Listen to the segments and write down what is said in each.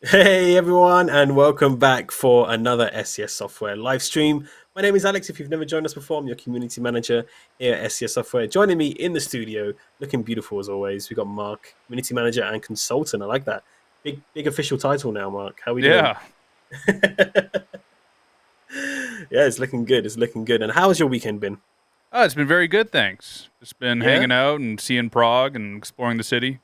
Hey everyone, and welcome back for another SCS Software live stream. My name is Alex. If you've never joined us before, I'm your community manager here at SCS Software. Joining me in the studio, looking beautiful as always, we got Mark, community manager and consultant. I like that. Big official title now, Mark. How are we doing? Yeah. Yeah, it's looking good. It's looking good. And how's your weekend been? It's been very good, thanks. Just been Yeah? hanging out and seeing Prague and exploring the city.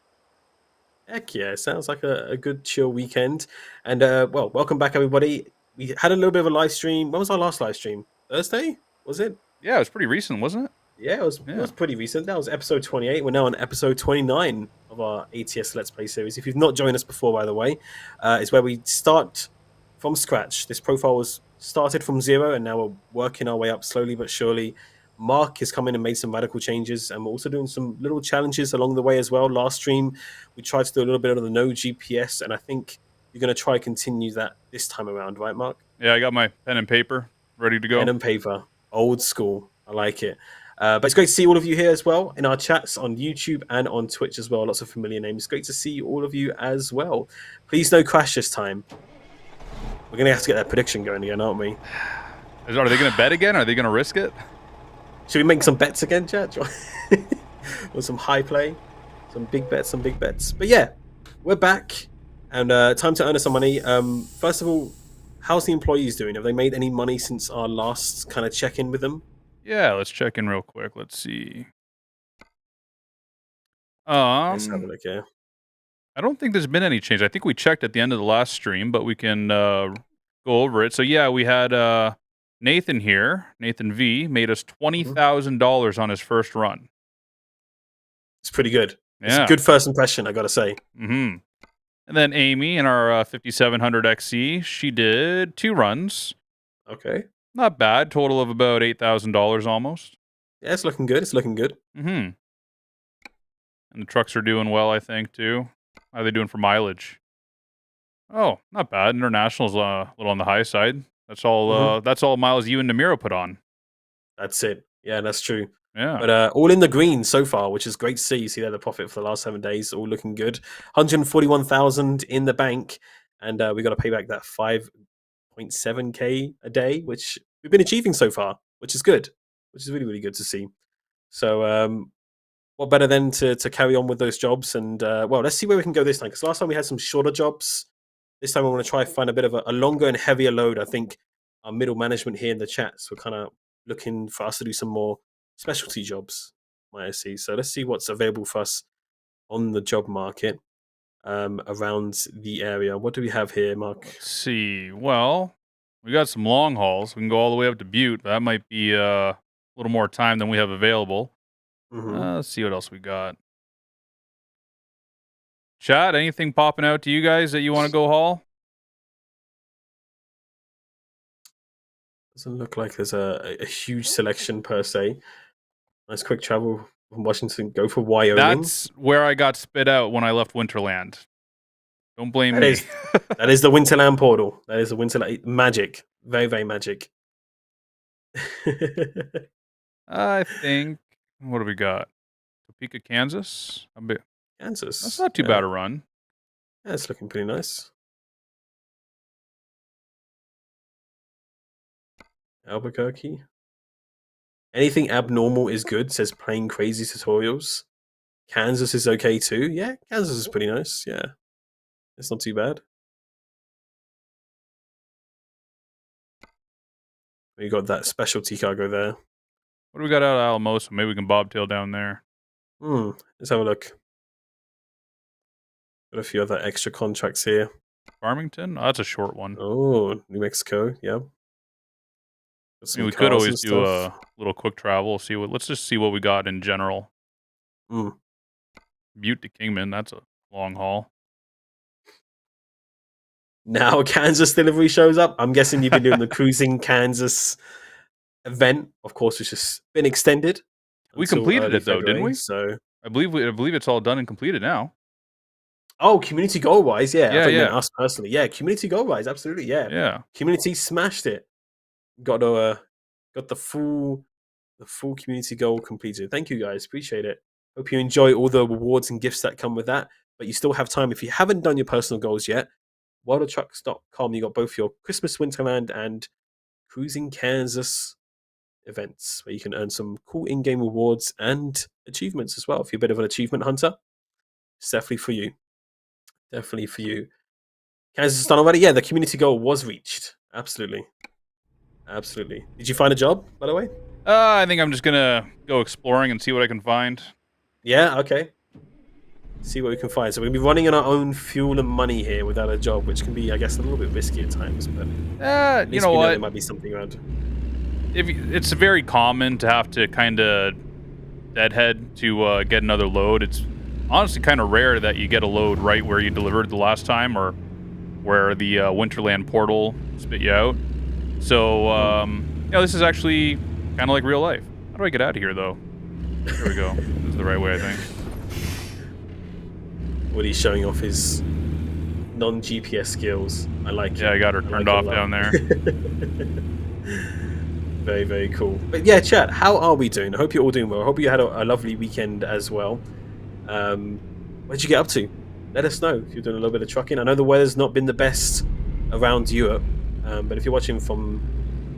Heck yeah, sounds like a good chill weekend. And well, welcome back everybody. We had a little bit of a live stream. When was our last live stream? Thursday? Was it? Yeah, it was pretty recent, wasn't it? Yeah, it Yeah. was pretty recent. That was episode 28. We're now on episode 29 of our ATS Let's Play series. If you've not joined us before, by the way, it's where we start from scratch. This profile was started from zero, and now we're working our way up slowly but surely. Mark has come in and made some radical changes, and we're also doing some little challenges along the way as well. Last stream, we tried to do a little bit of the no GPS, and I think you're going to try to continue that this time around, right, Mark? Yeah, I got my pen and paper ready to Pen go. and paper, old school. I like it. But it's great to see all of you here as well in our chats on YouTube and on Twitch as well. Lots of familiar names. Great to see all of you as well. Please no crash this time. We're going to have to get that prediction going again, aren't we? Are they going to bet again? Are they going to risk it? Should we make some bets again, chat? Or some high play? Some big bets, some big bets. But yeah, we're back. And time to earn us some money. First of all, how's the employees doing? Have they made any money since our last kind of check-in with them? Yeah, let's check in real quick. Let's see. Let's have a Um, look here. I don't think there's been any change. I think we checked at the end of the last stream, but we can go over it. So yeah, we had Nathan here. Nathan V made us Mhm. $20,000 on his first run. It's pretty good. It's a Yeah. good first impression, I gotta say. Mm-hmm. And then Amy in our 5700 XC, she did 2 runs. Okay. Not bad. Total of about $8,000 almost. Yeah, it's looking good. It's looking good. Mm-hmm. And the trucks are doing well, I think, too. How are they doing for mileage? Oh, not bad. International's a little on the high side. That's all. Hmm. That's all miles you and Namiro put on. That's it. Yeah, that's true. Yeah. But all in the green so far, which is great to see. You see there the profit for the last 7 days, all looking good. 141,000 in the bank, and we got to pay back that 5.7k a day, which we've been achieving so far, which is good, which is really good to see. So what better than to carry on with those jobs? And well, let's see where we can go this time. Because last time we had some shorter jobs. This time I want to try to find a bit of a longer and heavier load. I think our middle management here in the chats were kind of looking for us to do some more specialty jobs, might I see. So let's see what's available for us on the job market around the area. What do we have here, Mark? Let's see. Well, we got some long hauls. We can go all the way up to Butte. That might be a little more time than we have available. Hmm. Let's see what else we got. Chat, anything popping out to you guys that you want to go haul? Doesn't look like there's a huge selection per se. Nice quick travel from Washington. Go for Wyoming. That's where I got spit out when I left Winterland. Don't blame That me. is that is the Winterland portal. That is the Winterland magic. Very magic. I think. What do we got? Topeka, Kansas. That's Kansas. not too Yeah. bad a run. Yeah, it's looking pretty nice. Albuquerque. Anything abnormal is good, says Playing Crazy Tutorials. Kansas is okay too. Yeah, Kansas is pretty nice. Yeah. It's not too bad. You got that specialty cargo there. What do we got out of Alamosa? Maybe we can bobtail down there. Let's have a look. Got a few other extra contracts here. Farmington? Oh, that's a short one. Oh, New Mexico. Yeah. I mean, we could always do a little quick travel. Let's just see what we got in general. Mm. Butte to Kingman. That's a long haul. Now Kansas delivery shows up. I'm guessing you've been doing the cruising Kansas event, of course, which has been extended. We completed it though, didn't February, we? So I believe it's all done and completed now. oh, community goal wise, yeah. I thought you meant Yeah. us personally. Yeah, community goal wise, absolutely, yeah. Yeah. Community smashed it. Got the full community goal completed. Thank you guys, appreciate it. Hope you enjoy all the rewards and gifts that come with that. But you still have time if you haven't done your personal goals yet. worldofTrucks.com. You got both your Christmas Winterland and Cruising Kansas events where you can earn some cool in-game rewards and achievements as well. If you're a bit of an achievement hunter, it's definitely for you. Definitely for you. Kansas is done already? Yeah, the community goal was reached. Absolutely. Absolutely. Did you find a job, by the way? I think I'm just gonna go exploring and see what I can find. Yeah, okay. See what we can find. So we're going to be running on our own fuel and money here without a job, which can be, I guess, a little bit risky at times, but at You least know we know what? there might be something around. It's very common to have to kind of deadhead to get another load. It's honestly kind of rare that you get a load right where you delivered the last time or where the Winterland portal spit you out. So, this is actually kind of like real life. How do I get out of here, though? There we go. This is the right way, I think. Woody's showing off his non-GPS skills. I like it. Yeah, I got her turned off down there. Very, very cool. But yeah, chat, how are we doing? I hope you're all doing well. I hope you had a lovely weekend as well. What'd you get up to? Let us know if you're doing a little bit of trucking. I know the weather's not been the best around Europe, but if you're watching from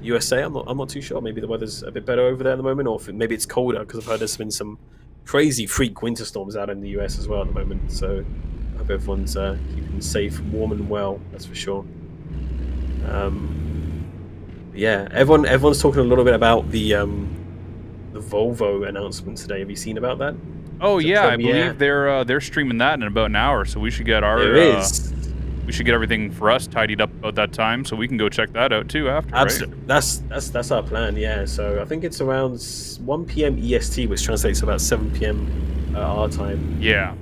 USA, I'm not too sure. Maybe the weather's a bit better over there at the moment, or maybe it's colder, because I've heard there's been some crazy freak winter storms out in the US as well at the moment. So I hope everyone's keeping safe, warm and well, that's for sure. Yeah, everyone's talking a little bit about the Volvo announcement today. Have you seen about that? Oh yeah, I believe they're streaming that in about an hour, so we should get our we should get everything for us tidied up about that time, so we can go check that out too after. Absolutely, right? That's our plan. Yeah, so I think it's around 1 p.m. EST, which translates to about 7 p.m. Our time. Yeah.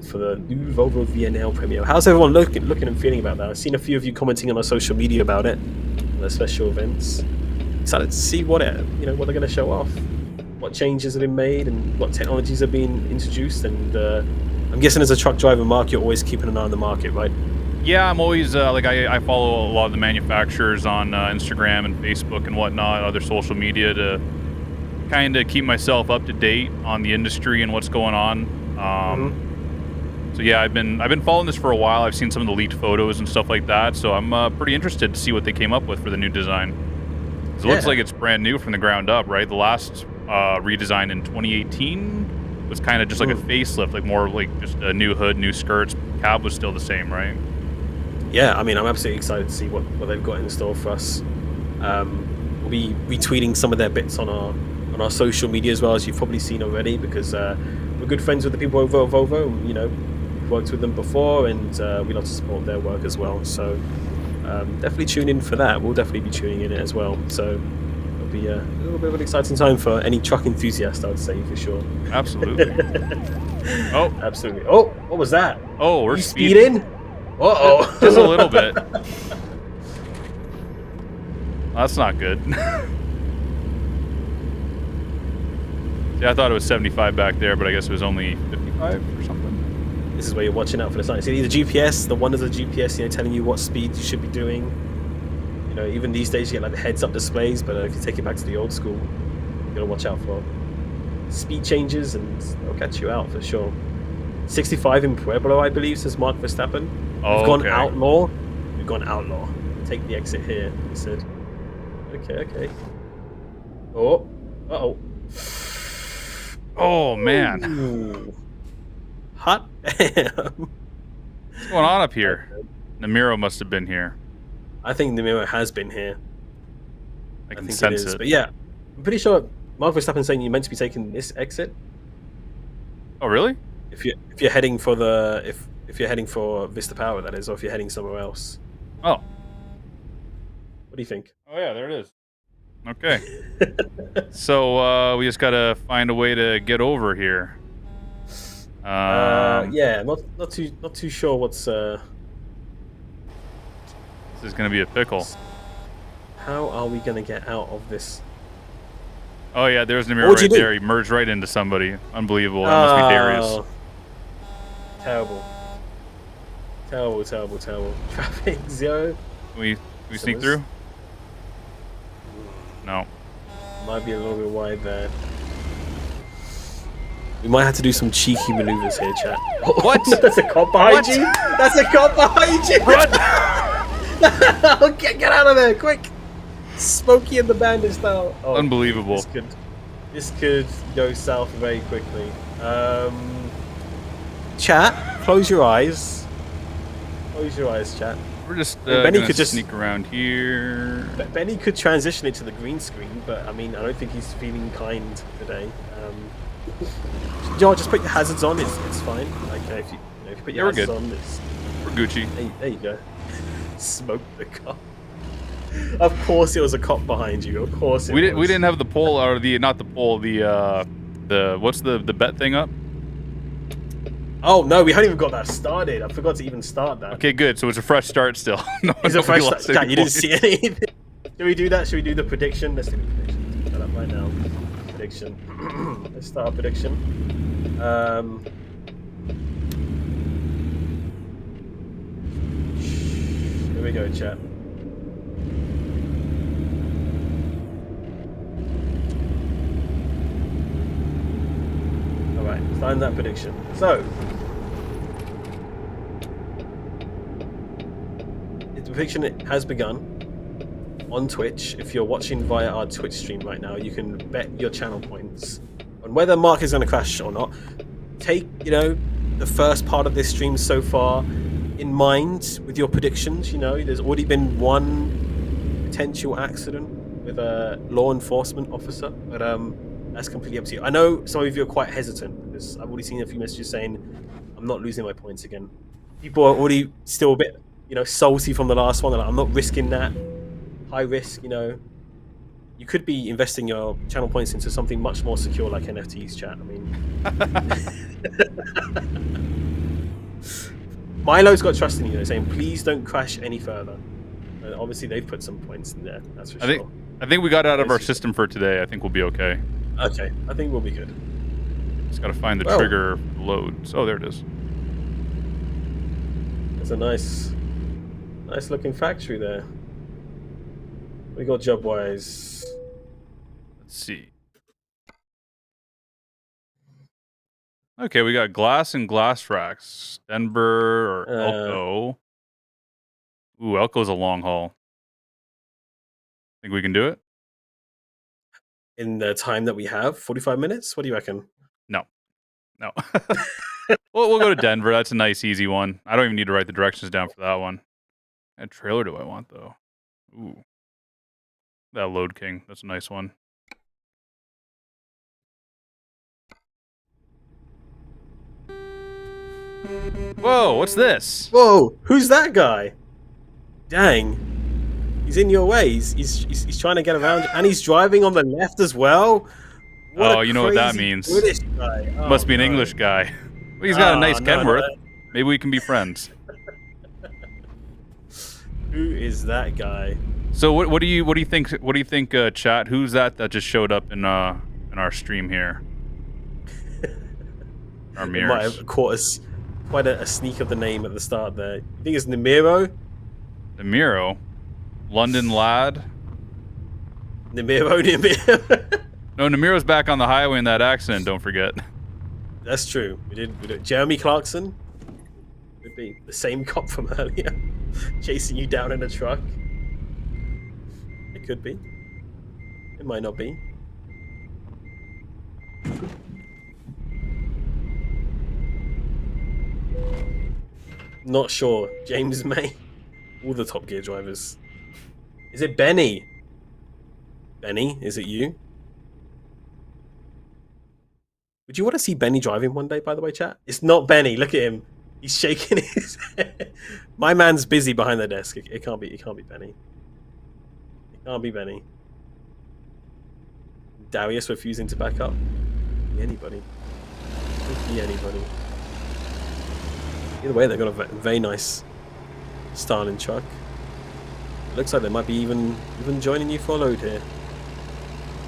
For the new Volvo VNL Premiere. How's everyone looking and feeling about that? I've seen a few of you commenting on our social media about it, the special events. Excited to see what they're going to show off, what changes have been made, and what technologies are being introduced. And I'm guessing as a truck driver, Mark, you're always keeping an eye on the market, right? Yeah, I'm always I follow a lot of the manufacturers on Instagram and Facebook and whatnot, other social media, to kind of keep myself up to date on the industry and what's going on. So yeah, I've been following this for a while. I've seen some of the leaked photos and stuff like that, so I'm pretty interested to see what they came up with for the new design. It looks like it's brand new from the ground up, right? The last redesign in 2018 was kind of just like a facelift, like more like just a new hood, new skirts. Cab was still the same, right? Yeah, I mean, I'm absolutely excited to see what they've got in store for us. We'll be retweeting some of their bits on our social media as well, as you've probably seen already, because we're good friends with the people over at Volvo. We've worked with them before, and we love to support their work as well. So definitely tune in for that. We'll definitely be tuning in as well. So it'll be a little bit of an exciting time for any truck enthusiast, I'd say, for sure. Absolutely. Oh, absolutely. Oh, what was that? Oh, we're speeding. Uh-oh. Just a little bit. That's not good. Yeah, I thought it was 75 back there, but I guess it was only 55 or something. This is where you're watching out for the signs. See, the GPS, the wonders of GPS, telling you what speed you should be doing. Even these days you get like the heads-up displays, but if you take it back to the old school, you gotta watch out for speed changes, and they'll catch you out for sure. 65 in Pueblo, I believe, says Mark Verstappen. Oh, We've gone outlaw. We've gone outlaw. Take the exit here, he said. Okay. Oh. Uh-oh. Oh, man. Ooh. Hot damn. What's going on up here? Namiro must have been here. I think Namiro has been here. I can sense it. But yeah, I'm pretty sure Mark Verstappen saying you're meant to be taking this exit. Oh, really? If you're heading for if you're heading for Vista Power, that is, or if you're heading somewhere else. Oh. What do you think? Oh yeah, there it is. Okay. So we just gotta find a way to get over here. Yeah, not too sure what's. This is gonna be a pickle. How are we gonna get out of this? Oh yeah, there's Namir right there. He merged right into somebody. Unbelievable. That must be Darius. Terrible. Traffic 0. Can we sneak through? No. Might be a little bit wide there. We might have to do some cheeky maneuvers here, chat. What? That's a cop behind you. That's a cop behind you. Run! Get out of there, quick! Smokey and the Bandit style. Oh, Unbelievable. This could go south very quickly. Chat, close your eyes. Close your eyes, chat. We're just Benny gonna could just sneak around here. Benny could transition it to the green screen, but I mean, I don't think he's feeling kind today. Joe, just put your hazards on. It's fine. Like if you put your hazards on, we're Gucci. There you go. Smoke the cop. Of course, it was a cop behind you. Of course, we didn't have the pole or not the pole. The what's the bet thing up? Oh no, we haven't even got that started. I forgot to even start that. Okay, good. So it's a fresh start still. No, it's a fresh start. You didn't see anything. Should we do that? Should we do the prediction? Let's do the prediction. Let's put that up right now. Prediction. Let's start our prediction. Here we go, chat. Alright, starting that prediction. So, the prediction has begun on Twitch. If you're watching via our Twitch stream right now, you can bet your channel points on whether Mark is going to crash or not. Take, the first part of this stream so far in mind with your predictions. There's already been one potential accident with a law enforcement officer, but that's completely up to you. I know some of you are quite hesitant because I've already seen a few messages saying I'm not losing my points again. People are already still a bit, salty from the last one. They're like, I'm not risking that high risk. You could be investing your channel points into something much more secure like NFTs, chat. I mean, Milo's got trust in you, saying please don't crash any further. And obviously, they've put some points in there. That's for sure. I think we got out of our system for today. I think we'll be okay. Okay, I think we'll be good. Just gotta find the trigger loads. Oh, there it is. It's a nice looking factory there. We got job wise. Let's see. Okay, we got glass and glass racks. Denver or Elko. Ooh, Elko's a long haul. Think we can do it? In the time that we have, 45 minutes? What do you reckon? No. We'll go to Denver. That's a nice, easy one. I don't even need to write the directions down for that one. What trailer do I want, though? Ooh. That Load King. That's a nice one. Whoa, what's this? Whoa, who's that guy? Dang. He's in your way. He's trying to get around, and he's driving on the left as well. Oh, you know what that means. British guy. Oh, must be an English guy. Well, he's got a nice Kenworth. No. Maybe we can be friends. Who is that guy? So what do you think? What do you think, chat? Who's that just showed up in our stream here? Our mirrors. Might have caught us quite a sneak of the name at the start there. You think it's Namiro? Namiro, London lad. Namiro. No, Namiro's back on the highway in that accident. Don't forget. That's true. We did. Jeremy Clarkson could be the same cop from earlier, chasing you down in a truck. It could be. It might not be. Not sure. James May. All the Top Gear drivers. Is it Benny? Benny, is it you? Would you want to see Benny driving one day, by the way, chat? It's not Benny. Look at him. He's shaking his head. My man's busy behind the desk. It can't be Benny. It can't be Benny. Darius refusing to back up. Could be anybody. Could be anybody. Either way, they've got a very nice styling truck. It looks like they might be even joining you for a load here.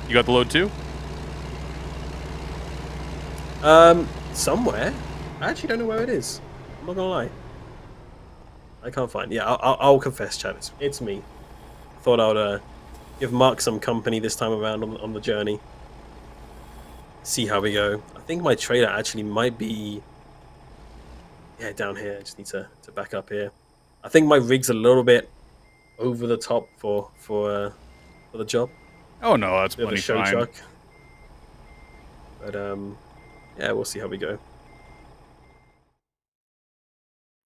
You got the load too? Somewhere. I actually don't know where it is. I'm not gonna lie. I can't find. Yeah, I'll confess, chat. It's me. Thought I would give Mark some company this time around on the journey. See how we go. I think my trailer actually might be. Yeah, down here. I just need to back up here. I think my rig's a little bit over the top for the job. Oh no, that's Bit of a plenty show fine. truck, but yeah, we'll see how we go.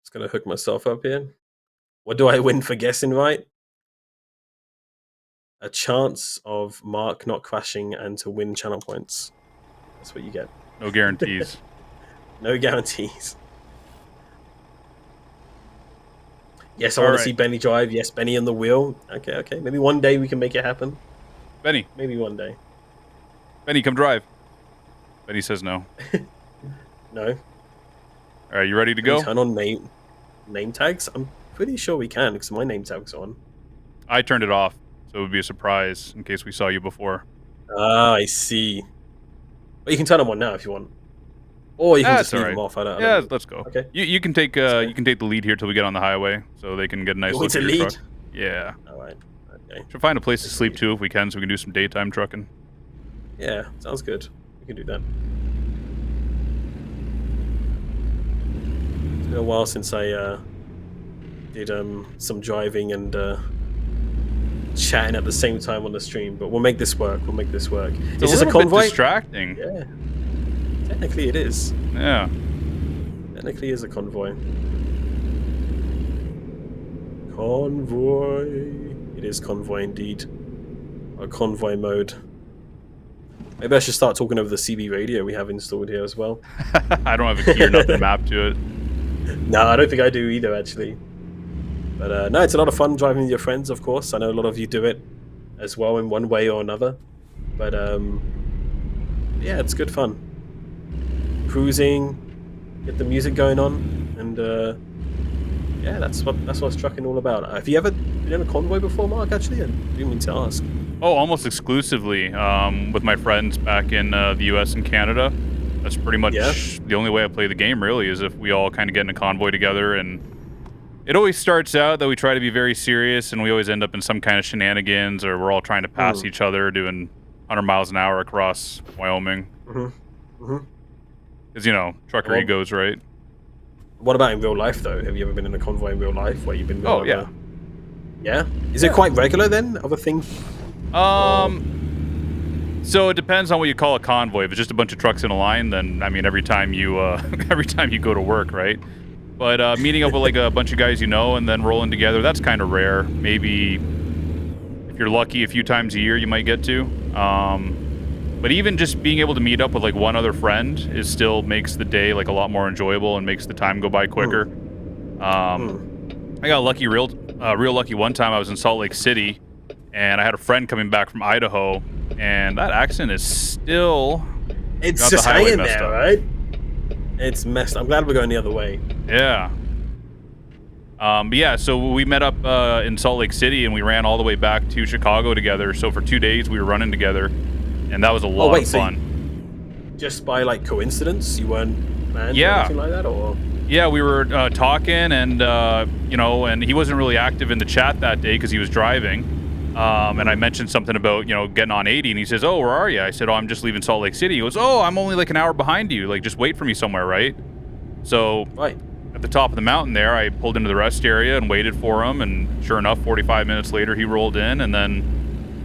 Just gonna hook myself up here. What do I win for guessing right? A chance of Mark not crashing and to win channel points. That's what you get. No guarantees. No guarantees. Yes, I All want to right. see Benny drive. Yes, Benny on the wheel. Okay, okay. Maybe one day we can make it happen. Benny, Maybe one day. Benny, come drive. Benny says no. No. All right, you ready to Can we go? turn on name tags? I'm pretty sure we can because my name tag's on. I turned it off, so it would be a surprise in case we saw you before. Ah, I see. But you can turn them on now if you want, or you can just That's all leave right. them off. I don't Yeah, know. let's go. Okay. You can take go. you can take the lead here till we get on the highway, so they can get a nice You look want at to your lead? truck. Yeah. All right. Okay. Should find a place to sleep too if we can, so we can do some daytime trucking. Yeah, sounds good. We can do that. It's been a while since I did some driving and chatting at the same time on the stream, but we'll make this work. We'll make this work. It's Is this a little bit convoy? distracting. Yeah. Technically, it is. Yeah. Technically, it is a convoy. Convoy. It is convoy indeed. A convoy mode. Maybe I should start talking over the CB radio we have installed here as well. I don't have a key or nothing mapped to it. No, I don't think I do either, actually. But no, it's a lot of fun driving with your friends, of course. I know a lot of you do it as well in one way or another. But yeah, it's good fun. Cruising, get the music going on, and yeah, that's what's trucking all about. Have you ever been in a convoy before, Mark? Actually, I didn't mean to ask. Oh, almost exclusively with my friends back in the U.S. and Canada. That's pretty much the only way I play the game, really, is if we all kind of get in a convoy together. And it always starts out that we try to be very serious, and we always end up in some kind of shenanigans, or we're all trying to pass each other doing 100 miles an hour across Wyoming. Because, you know, trucker egos, right? What about in real life, though? Have you ever been in a convoy in real life where you've been? Oh, yeah. Yeah? Is it quite regular then? Other things? So it depends on what you call a convoy. If it's just a bunch of trucks in a line, then I mean every time you go to work, right? But meeting up with like a bunch of guys you know and then rolling together, that's kind of rare. Maybe if you're lucky, a few times a year you might get to. But even just being able to meet up with like one other friend is still makes the day like a lot more enjoyable and makes the time go by quicker. I got lucky, real lucky one time. I was in Salt Lake City, and I had a friend coming back from Idaho, and that accident is still It's just hanging there, right? It's messed. I'm glad we're going the other way. Yeah. But yeah, so we met up in Salt Lake City, and we ran all the way back to Chicago together. So for 2 days, we were running together, and that was a lot of fun. So just by like coincidence, you weren't planned or anything like that, or? Yeah, we were talking, and you know, and he wasn't really active in the chat that day because he was driving. And I mentioned something about, you know, getting on 80, and he says, "Oh, where are you?" I said, "Oh, I'm just leaving Salt Lake City." He goes, "Oh, I'm only like an hour behind you. Like, just wait for me somewhere, right?" So at the top of the mountain there, I pulled into the rest area and waited for him, and sure enough, 45 minutes later, he rolled in, and then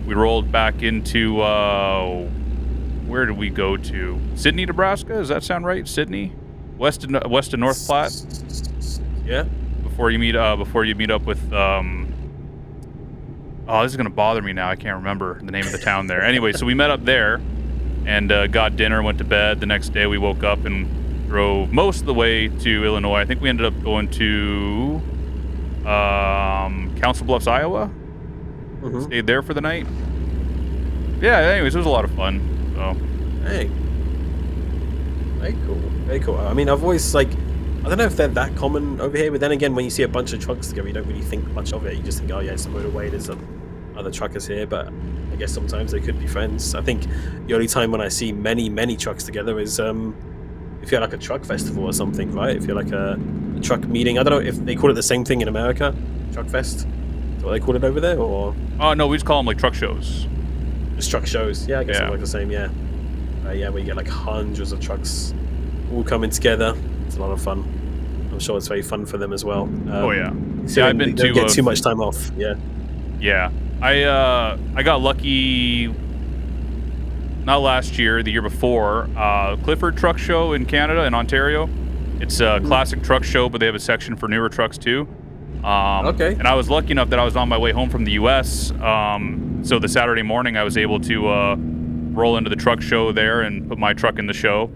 we rolled back into where did we go to? Sidney, Nebraska? Does that sound right? Sidney, west of North Platte. Yeah. Before you meet up with oh, this is gonna bother me now. I can't remember the name of the town there. Anyway, so we met up there and got dinner, went to bed. The next day we woke up and drove most of the way to Illinois. I think we ended up going to Council Bluffs, Iowa. Stayed there for the night. Yeah, anyways, it was a lot of fun. So hey, very cool, very cool. I mean, I've always like, I don't know if they're that common over here, but then again, when you see a bunch of trucks together, you don't really think much of it. You just think, oh yeah, it's a motorway, there's other truckers here, but I guess sometimes they could be friends. I think the only time when I see many trucks together is if you're like a truck festival or something, right? If you're like a truck meeting. I don't know if they call it the same thing in America, truck fest. Is that what they call it over there, or? Oh no, we just call them like truck shows. Just truck shows. Yeah, I guess it's like the same. Yeah, yeah, where you get like hundreds of trucks all coming together. It's a lot of fun. I'm sure it's very fun for them as well. Oh yeah. So yeah, I've been don't to get too much time off. Yeah. Yeah. I got lucky not last year, the year before. Clifford Truck Show in Canada, in Ontario. It's a classic truck show, but they have a section for newer trucks too. Okay. And I was lucky enough that I was on my way home from the U.S. So the Saturday morning, I was able to roll into the truck show there and put my truck in the show.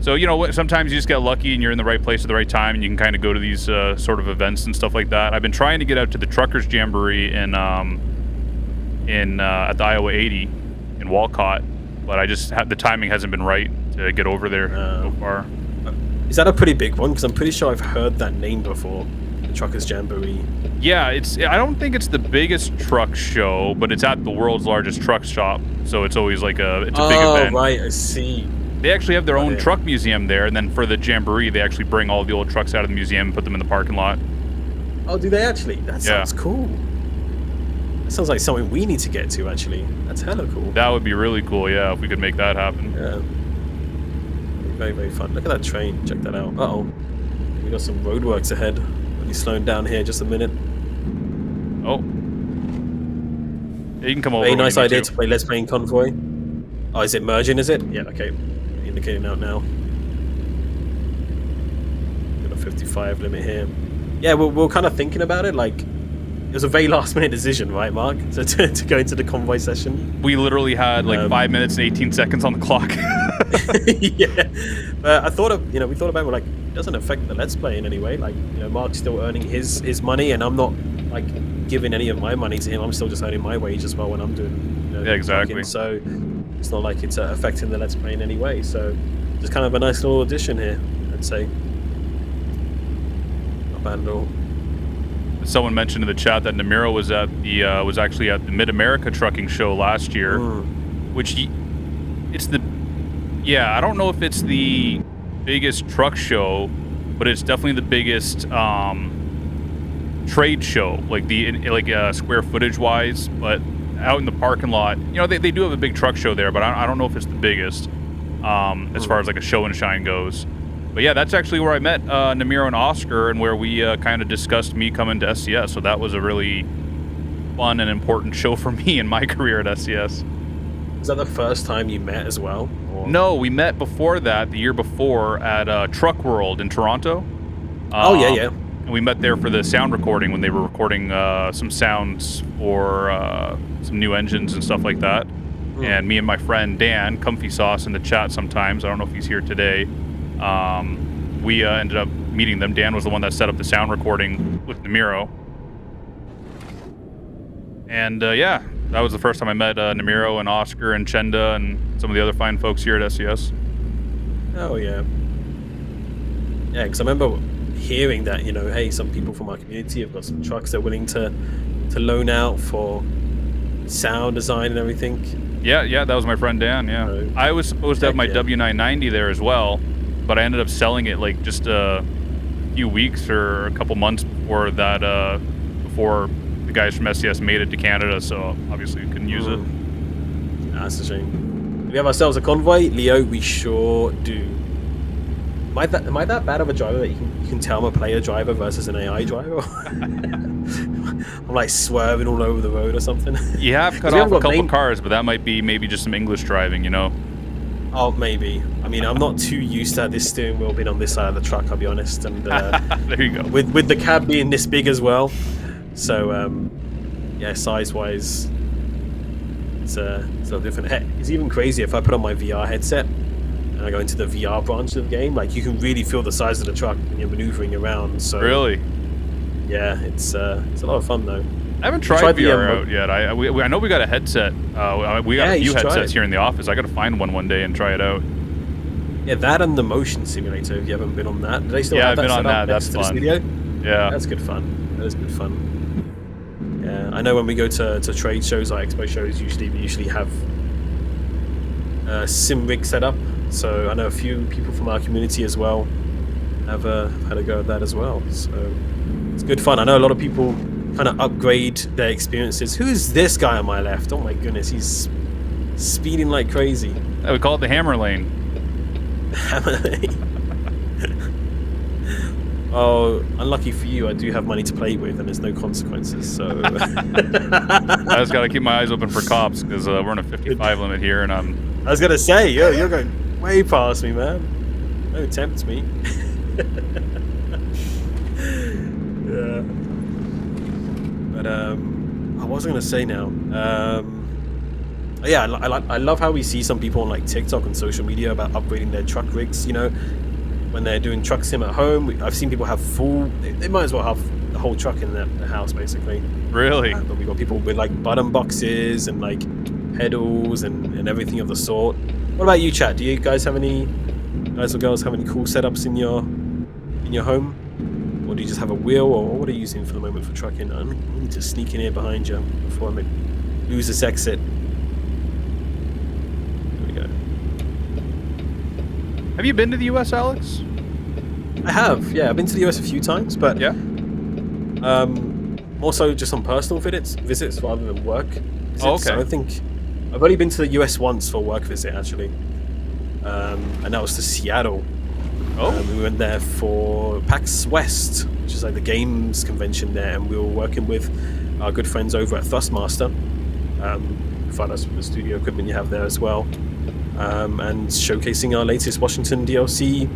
So, you know, sometimes you just get lucky and you're in the right place at the right time, and you can kind of go to these sort of events and stuff like that. I've been trying to get out to the Truckers Jamboree at the Iowa 80 in Walcott, but I just the timing hasn't been right to get over there so far. Is that a pretty big one? Because I'm pretty sure I've heard that name before, the Truckers Jamboree. Yeah, I don't think it's the biggest truck show, but it's at the world's largest truck shop, so it's always like it's a big event. Oh, right, I see. They actually have their own truck museum there, and then for the Jamboree, they actually bring all the old trucks out of the museum and put them in the parking lot. Oh, do they actually? That sounds cool. That sounds like something we need to get to, actually. That's hella cool. That would be really cool, yeah, if we could make that happen. Yeah. Very, very fun. Look at that train. Check that out. Uh-oh. We got some roadworks ahead. I'll be slowing down here just a minute. Oh. Yeah, you can come over. Very nice idea to play Let's Play in Convoy. Oh, is it merging, is it? Yeah, okay. Indicating out now. Got a 55 limit here. Yeah, we're kind of thinking about it. Like, it was a very last minute decision, right, Mark? To go into the convoy session. We literally had like 5 minutes and 18 seconds on the clock. Yeah. But I thought we thought about it, we're like, it doesn't affect the Let's Play in any way. Like, you know, Mark's still earning his money, and I'm not like giving any of my money to him. I'm still just earning my wage as well when I'm doing, you know, yeah, exactly. Working. So it's not like it's affecting the Let's Play in any way. So just kind of a nice little addition here, I'd say. Not bad at all. Someone mentioned in the chat that Namiro was actually at the Mid America Trucking Show last year, which I don't know if it's the biggest truck show, but it's definitely the biggest trade show, like square footage wise. But out in the parking lot, you know, they do have a big truck show there, but I don't know if it's the biggest as far as like a show and shine goes. But yeah, that's actually where I met Namiro and Oscar, and where we kind of discussed me coming to SCS. So that was a really fun and important show for me in my career at SCS. Was that the first time you met as well? Or? No, we met before that, the year before, at Truck World in Toronto. Oh, yeah. And we met there for the sound recording when they were recording some sounds for some new engines and stuff like that. And me and my friend Dan, Comfy Sauce in the chat sometimes, I don't know if he's here today, we ended up meeting them. Dan was the one that set up the sound recording with Namiro. And yeah, that was the first time I met Namiro and Oscar and Chenda and some of the other fine folks here at SCS. Oh, yeah. Yeah, because I remember hearing that, you know, hey, some people from our community have got some trucks they're willing to loan out for sound design and everything. Yeah, that was my friend Dan, yeah. I was supposed to have my W990 there as well, but I ended up selling it like just a few weeks or a couple months before that, before the guys from SCS made it to Canada, so obviously we couldn't use it. That's a shame. Do we have ourselves a convoy? Leo, we sure do. Am I that bad of a driver that you can tell I'm a player driver versus an AI driver? I'm like swerving all over the road or something. You have cut off a couple cars, but that might be maybe just some English driving, you know? Oh, maybe. I mean, I'm not too used to this steering wheel being on this side of the truck, I'll be honest. And there you go. With the cab being this big as well. So, yeah, size-wise, it's a little different. Heck, it's even crazier if I put on my VR headset and I go into the VR branch of the game. Like, you can really feel the size of the truck when you're maneuvering around. So really? Yeah, it's a lot of fun, though. I haven't tried VR out yet. I know we got a headset. We got a few headsets here in the office. I got to find one day and try it out. Yeah, that and the motion simulator. If you haven't been on that, do they still have that? Yeah, I've been on that. That's fun. Yeah, that's good fun. That is good fun. Yeah, I know when we go to trade shows or expo shows, we usually have a sim rig set up. So I know a few people from our community as well have had a go at that as well. So it's good fun. I know a lot of people kind of upgrade their experiences. Who is this guy on my left? Oh my goodness, he's speeding like crazy. Yeah, we call it the hammer lane. Hammer lane. Oh, unlucky for you, I do have money to play with, and there's no consequences. So I just gotta keep my eyes open for cops because we're in a 55 limit here, and I'm. I was gonna say, you're going way past me, man. Don't tempt me. Yeah. But what was I gonna say now? Yeah, I love how we see some people on like TikTok and social media about upgrading their truck rigs. You know, when they're doing truck sim at home, I've seen people have full. They might as well have the whole truck in the house, basically. Really? But we've got people with like button boxes and like pedals and everything of the sort. What about you, chat? Do you guys have any guys or girls have any cool setups in your home, or do you just have a wheel, or what are you using for the moment for trucking? I need to sneak in here behind you before I lose this exit. There we go. Have you been to the U.S., Alex? I have, yeah. I've been to the US a few times, but Yeah. more so just on personal visits rather than work visits. Oh, okay. So I think I've only been to the US once for a work visit, actually, and that was to Seattle. Oh. We went there for PAX West, which is like the games convention there, and we were working with our good friends over at Thrustmaster, provide us with the studio equipment you have there as well, and showcasing our latest Washington DLC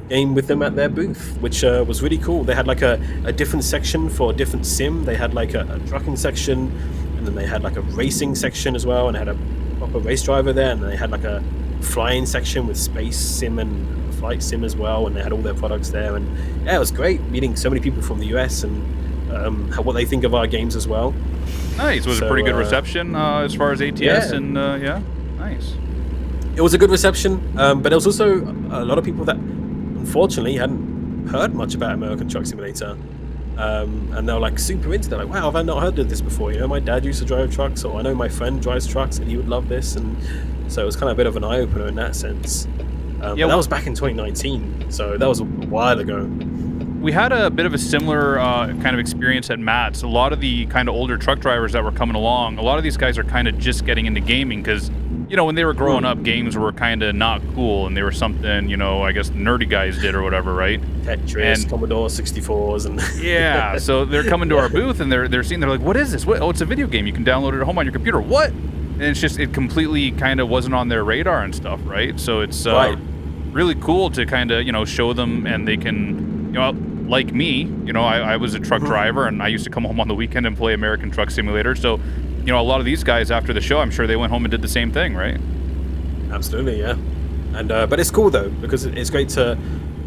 game with them at their booth, which was really cool. They had like a different section for a different sim. They had like a trucking section, and then they had like a racing section as well, and they had a proper race driver there, and they had like a flying section with space sim and flight sim as well, and they had all their products there. And yeah, it was great meeting so many people from the US and what they think of our games as well. Nice. Was it a pretty good reception as far as ATS? Yeah. And yeah, nice. It was a good reception, but there was also a lot of people that unfortunately hadn't heard much about American Truck Simulator, and they were like super into it. They're like, wow, have I not heard of this before? You know, my dad used to drive trucks, or I know my friend drives trucks and he would love this. And so it was kind of a bit of an eye-opener in that sense. Yeah, that was back in 2019, so that was a while ago. We had a bit of a similar kind of experience at Matt's. A lot of the kind of older truck drivers that were coming along, a lot of these guys are kind of just getting into gaming because, you know, when they were growing up, games were kind of not cool, and they were something, you know, I guess nerdy guys did or whatever, right? Tetris, and Commodore 64s, and yeah. So they're coming to our booth, and they're seeing, they're like, "What is this? What? Oh, it's a video game. You can download it at home on your computer. What?" And it's just, it completely kind of wasn't on their radar and stuff, right? So it's really cool to kind of, you know, show them, and they can, you know, like me, you know, I was a truck driver, and I used to come home on the weekend and play American Truck Simulator. So, you know, a lot of these guys after the show, I'm sure they went home and did the same thing, right? Absolutely, yeah. And but it's cool though, because it's great to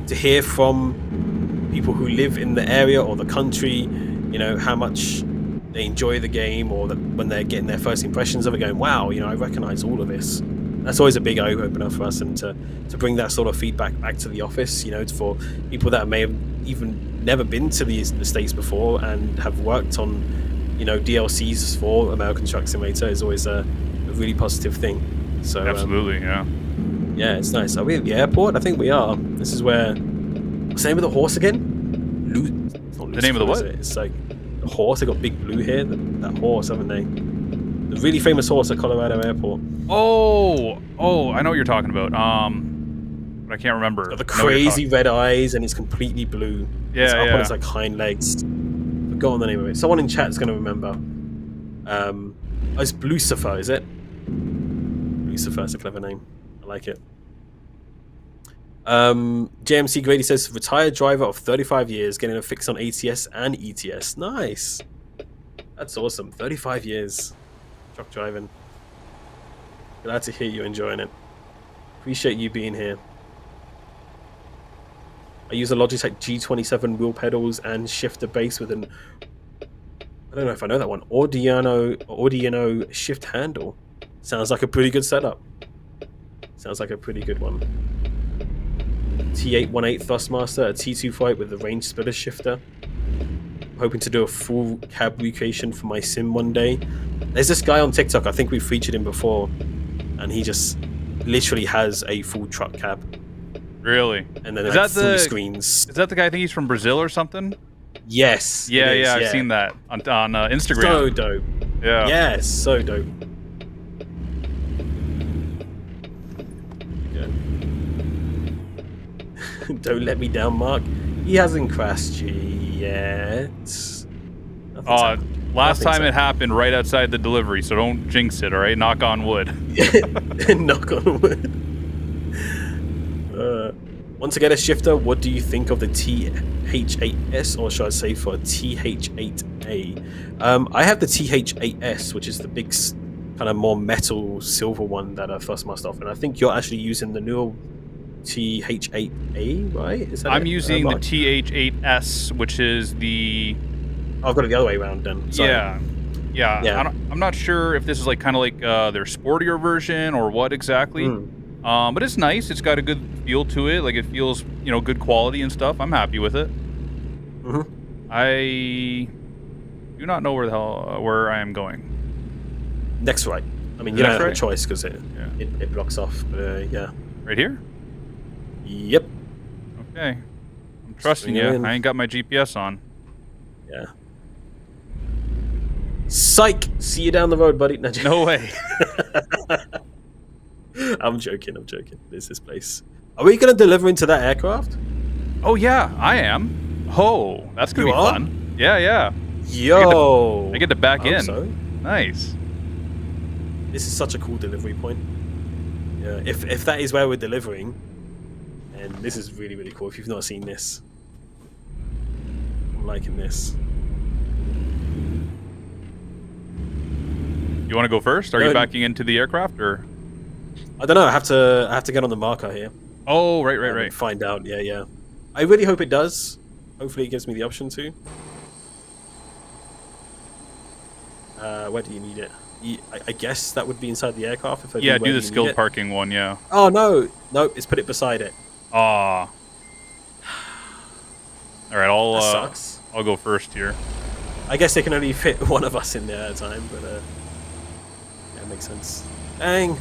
hear from people who live in the area or the country, you know, how much they enjoy the game, or that when they're getting their first impressions of it, going, wow, you know, I recognize all of this. That's always a big eye opener for us, and to bring that sort of feedback back to the office, you know, for people that may have even never been to the States before and have worked on, you know, DLCs for American Truck Simulator is always a really positive thing. So absolutely, yeah. Yeah, it's nice. Are we at the airport? I think we are. This is where. What's the name of the horse again? The name of the what? It's like the horse. They got Big Blue here. That horse, haven't they? The really famous horse at Colorado Airport. Oh, I know what you're talking about. But I can't remember. It's got the crazy red eyes, and it's completely blue. Yeah, it's up yeah. on its like hind legs. Forgotten the name of it. Someone in chat's gonna remember. Oh, it's Lucifer, is it? Lucifer, it's a clever name. I like it. JMC Grady says, retired driver of 35 years, getting a fix on ATS and ETS. Nice. That's awesome. 35 years truck driving. Glad to hear you enjoying it. Appreciate you being here. I use a Logitech G27 wheel pedals and shifter base with an, I don't know if I know that one, Audiano shift handle. Sounds like a pretty good setup. Sounds like a pretty good one. T818 Thrustmaster, a T2 fight with the range splitter shifter. I'm hoping to do a full cab recreation for my sim one day. There's this guy on TikTok, I think we've featured him before, and he just literally has a full truck cab. Really? And then like 3 screens. Is that the guy? I think he's from Brazil or something. Yes. Yeah, I've seen that on Instagram. So dope. Yeah. Yes, so dope. Yeah. Don't let me down, Mark. He hasn't crashed yet. Nothing's happened. Last Nothing's time it happened right outside the delivery, so don't jinx it, all right? Knock on wood. Knock on wood. Once again, a shifter, what do you think of the TH8S, or should I say for TH8A? I have the TH8S, which is the big, kind of more metal silver one that I first must off, and I think you're actually using the newer TH8A, right? Is that I'm using the TH8S, which is the... Oh, I've got it the other way around then. Sorry. Yeah. I'm not sure if this is like kind of like their sportier version or what exactly. But it's nice. It's got a good feel to it. Like, it feels, good quality and stuff. I'm happy with it. I do not know where I am going. Next right. I mean, you don't have a choice because it blocks off. Yeah. Right here? Yep. Okay. I'm trusting you. I ain't got my GPS on. Yeah. Psych! See you down the road, buddy. No way. I'm joking. There's this place. Are we going to deliver into that aircraft? Oh, yeah, I am. Oh, that's going to be fun. Yeah. Yo! I get to back in. So. Nice. This is such a cool delivery point. Yeah, if that is where we're delivering, and this is really, really cool. If you've not seen this, I'm liking this. You want to go first? Are you backing into the aircraft, or? I don't know. I have to get on the marker here. Oh, right. Find out. Yeah. I really hope it does. Hopefully, it gives me the option to. Where do you need it? I guess that would be inside the aircraft. If do the skilled parking one. Yeah. Oh no, it's put it beside it. All right, that sucks. I'll go first here. I guess they can only fit one of us in there at a time, but yeah, it makes sense. Dang,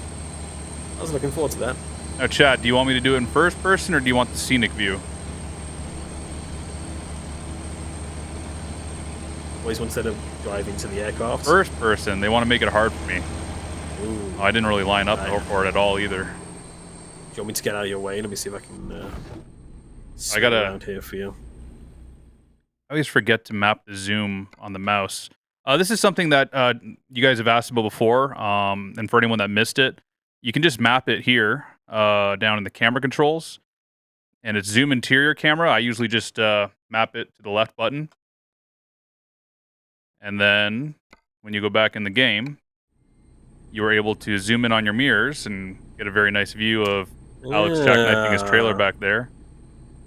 I was looking forward to that. Now, Chad, do you want me to do it in first person, or do you want the scenic view? Always wanted to drive into the aircraft. First person. They want to make it hard for me. Ooh. I didn't really line up for it at all either. Do you want me to get out of your way? Let me see if I can. I gotta around here for you. I always forget to map the zoom on the mouse. This is something that you guys have asked about before, and for anyone that missed it, you can just map it here down in the camera controls, and it's zoom interior camera. I usually just map it to the left button, and then when you go back in the game, you are able to zoom in on your mirrors and get a very nice view of Alex jackknifing his trailer back there.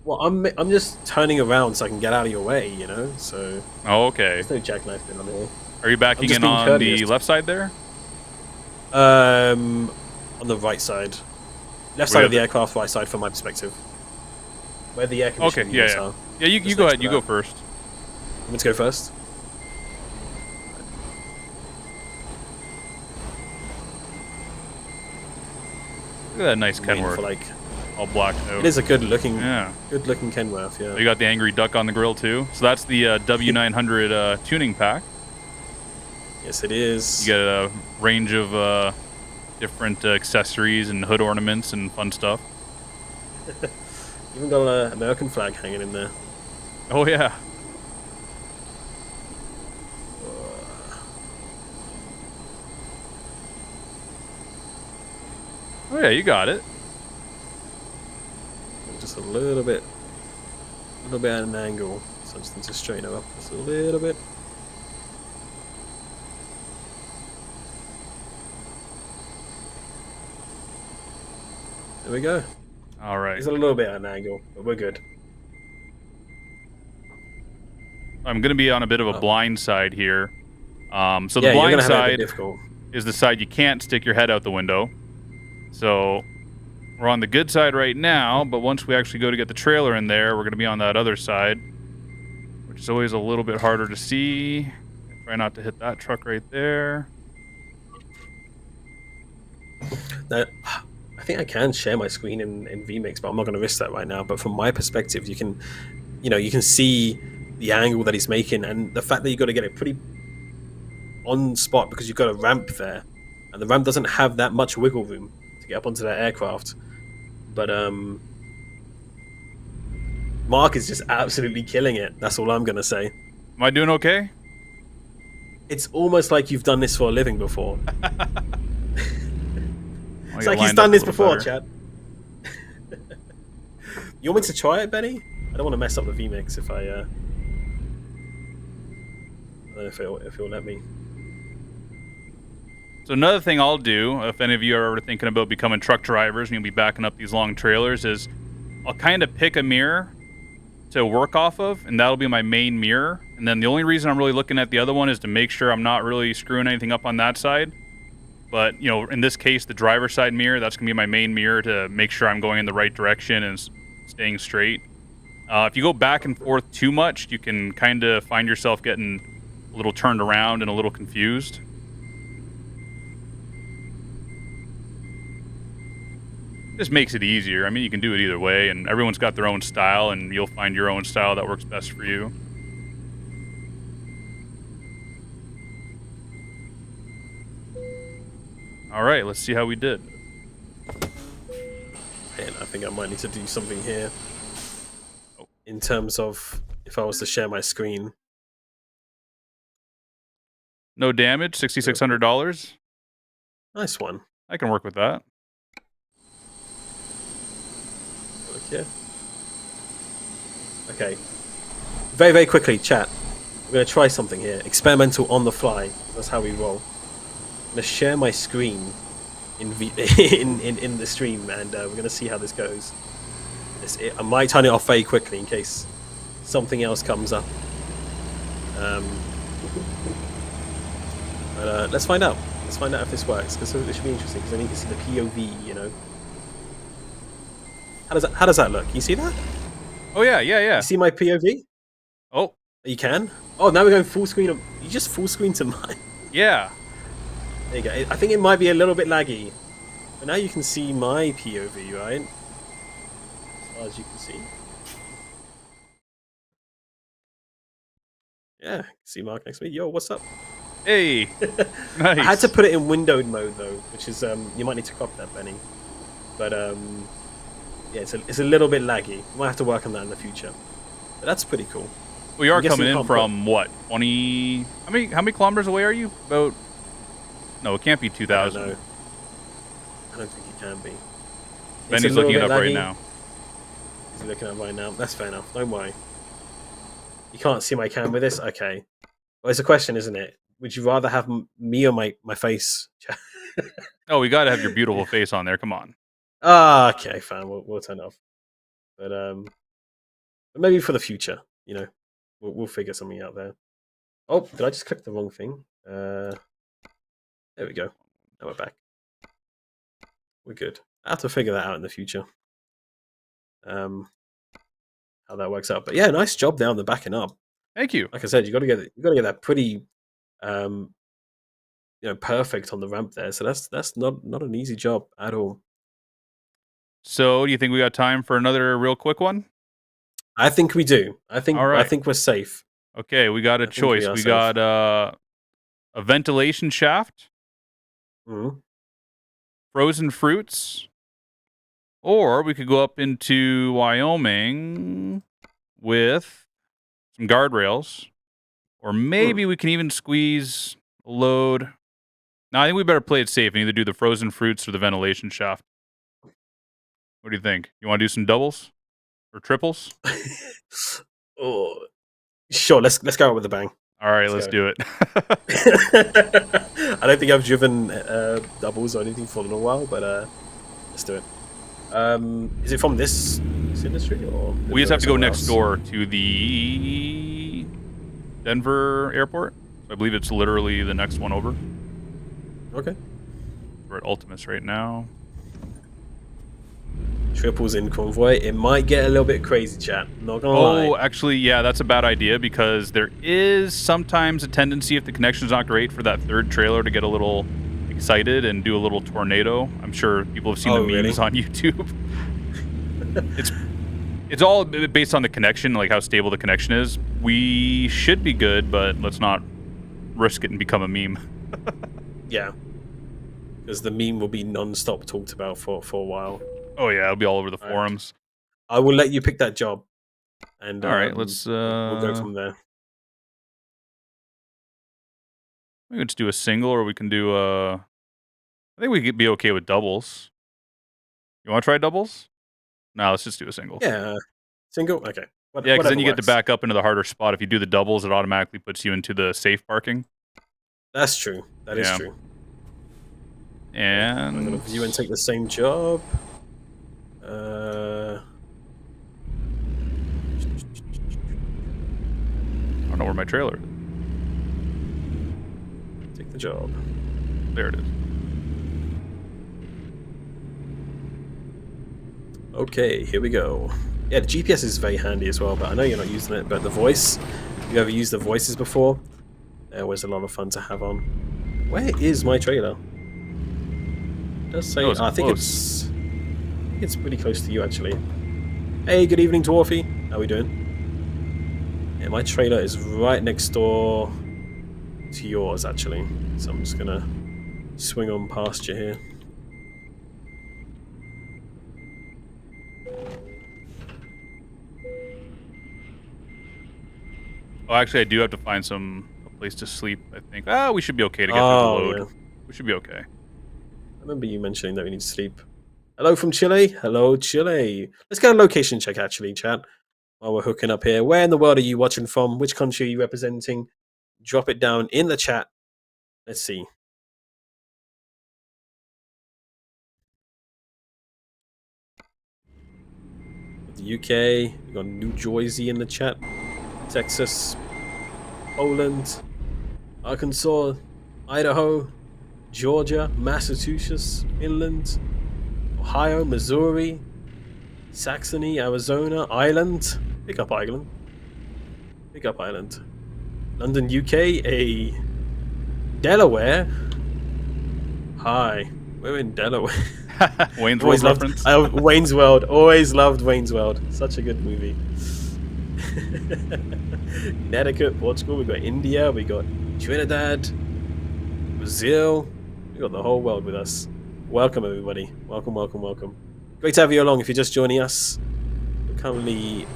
Well, I'm just turning around so I can get out of your way, so... Oh, okay. There's no jackknifing on here. Are you backing in on the left side there? On the right side. Left side of the aircraft, right side from my perspective. Where the air conditioning units are. Yeah, you go ahead. You go first. Want me to go first? Look at that nice Kenworth. All blacked out. It is a good looking Kenworth, yeah. You got the angry duck on the grill too. So that's the W900 tuning pack. Yes, it is. You get a range of different accessories and hood ornaments and fun stuff. Even got an American flag hanging in there. Oh yeah. Oh yeah, you got it. Just a little bit at an angle, so I just need to straighten it up just a little bit. There we go. All right. It's a little bit at an angle, but we're good. I'm going to be on a bit of a blind side here. So the blind side is the side you can't stick your head out the window. So we're on the good side right now, but once we actually go to get the trailer in there, we're going to be on that other side, which is always a little bit harder to see. Try not to hit that truck right there. Now, I think I can share my screen in vMix, but I'm not going to risk that right now. But from my perspective, you can see the angle that he's making, and the fact that you've got to get it pretty on spot because you've got a ramp there, and the ramp doesn't have that much wiggle room to get up onto that aircraft. But Mark is just absolutely killing it. That's all I'm gonna say. Am I doing okay? It's almost like you've done this for a living before. It's like he's done this before, Chad. You want me to try it, Benny? I don't want to mess up the vmix if I don't know if it'll let me. So another thing I'll do, if any of you are ever thinking about becoming truck drivers and you'll be backing up these long trailers, is I'll kind of pick a mirror to work off of, and that'll be my main mirror. And then the only reason I'm really looking at the other one is to make sure I'm not really screwing anything up on that side. But, you know, in this case, the driver's side mirror, that's going to be my main mirror to make sure I'm going in the right direction and staying straight. If you go back and forth too much, you can kind of find yourself getting a little turned around and a little confused. This makes it easier. I mean, you can do it either way, and everyone's got their own style, and you'll find your own style that works best for you. All right, let's see how we did. And I think I might need to do something here. In terms of if I was to share my screen. No damage, $6,600. Nice one. I can work with that. Okay. Okay. Very, very quickly, chat. We're going to try something here. Experimental on the fly. That's how we roll. I'm going to share my screen in the stream, and we're going to see how this goes. I might turn it off very quickly in case something else comes up. But let's find out. Let's find out if this works, because this should be interesting, because I need to see the POV, you know. How does that look? You see that? Oh, yeah. You see my POV? Oh. You can? Oh, now we're going full screen. You just full screen to mine. Yeah. There you go. I think it might be a little bit laggy. But now you can see my POV, right? As far as you can see. Yeah, see Mark next to me. Yo, what's up? Hey. Nice. I had to put it in windowed mode though, which is you might need to crop that, Benny. But yeah, it's a little bit laggy. We might have to work on that in the future. But that's pretty cool. We are coming in from what? 20? How many kilometers away are you? About? No, it can't be 2,000. I don't think it can be. Benny's looking it up right now. He's looking at it right now. That's fair enough. Don't worry. You can't see my cam with this? Okay. Well, it's a question, isn't it? Would you rather have me or my face? Oh, we got to have your beautiful face on there. Come on. Okay, fine. We'll turn it off. But maybe for the future, you know, we'll figure something out there. Oh, did I just click the wrong thing? There we go. Now we're back. We're good. I have to figure that out in the future. How that works out. But yeah, nice job there on the backing up. Thank you. Like I said, you got to get that pretty, you know, perfect on the ramp there. So that's not an easy job at all. So, do you think we got time for another real quick one? I think we do. I think we're safe. Okay, we got a choice. We got a ventilation shaft, frozen fruits, or we could go up into Wyoming with some guardrails, or maybe we can even squeeze a load. No, I think we better play it safe and either do the frozen fruits or the ventilation shaft. What do you think? You want to do some doubles or triples? Oh, sure. Let's go out with a bang. All right, let's do it. I don't think I've driven doubles or anything for a little while, but let's do it. Is it from this industry, or we just have to go next door to the Denver airport? I believe it's literally the next one over. Okay. We're at Ultimus right now. Triples in convoy. It might get a little bit crazy, chat. Not gonna lie. Oh, actually, yeah, that's a bad idea because there is sometimes a tendency, if the connection's not great, for that third trailer to get a little excited and do a little tornado. I'm sure people have seen the memes on YouTube. It's all based on the connection, like how stable the connection is. We should be good, but let's not risk it and become a meme. Yeah, because the meme will be non-stop talked about for a while. Oh yeah, it'll be all over the forums. I will let you pick that job. and All right, let's. we'll go from there. We can just do a single, or we can do a. I think we could be okay with doubles. You want to try doubles? No, let's just do a single. Yeah, single. Okay. Yeah, because then you get to works. back up into the harder spot. If you do the doubles, it automatically puts you into the safe parking. That's true. That is true. And I'm gonna view and take the same job. I don't know where my trailer is. Take the job. There it is. Okay, here we go. Yeah, the GPS is very handy as well, but I know you're not using it. But the voice, if you ever used the voices before, they're always a lot of fun to have on. Where is my trailer? It does say. I think it's pretty close to you actually. Hey, good evening, Dwarfy. How we doing? Yeah, my trailer is right next door to yours actually. So I'm just gonna swing on past you here. Oh, actually, I do have to find a place to sleep, I think. We should be okay to get through the load. Yeah. We should be okay. I remember you mentioning that we need to sleep. Hello from Chile. Hello, Chile. Let's get a location check, actually, chat, while we're hooking up here. Where in the world are you watching from? Which country are you representing? Drop it down in the chat. Let's see. The UK. We've got New Jersey in the chat. Texas. Poland. Arkansas. Idaho. Georgia. Massachusetts. Finland. Ohio. Missouri. Saxony. Arizona. Ireland. Pick up Ireland. Pick up Ireland. London, UK. Delaware. Hi. We're in Delaware. Wayne's World reference. Wayne's World. Always loved Wayne's World. Such a good movie. Connecticut, Portugal. We got India. We got Trinidad, Brazil. We got the whole world with us. Welcome, everybody. Welcome, welcome, welcome. Great to have you along. If you're just joining us, we're currently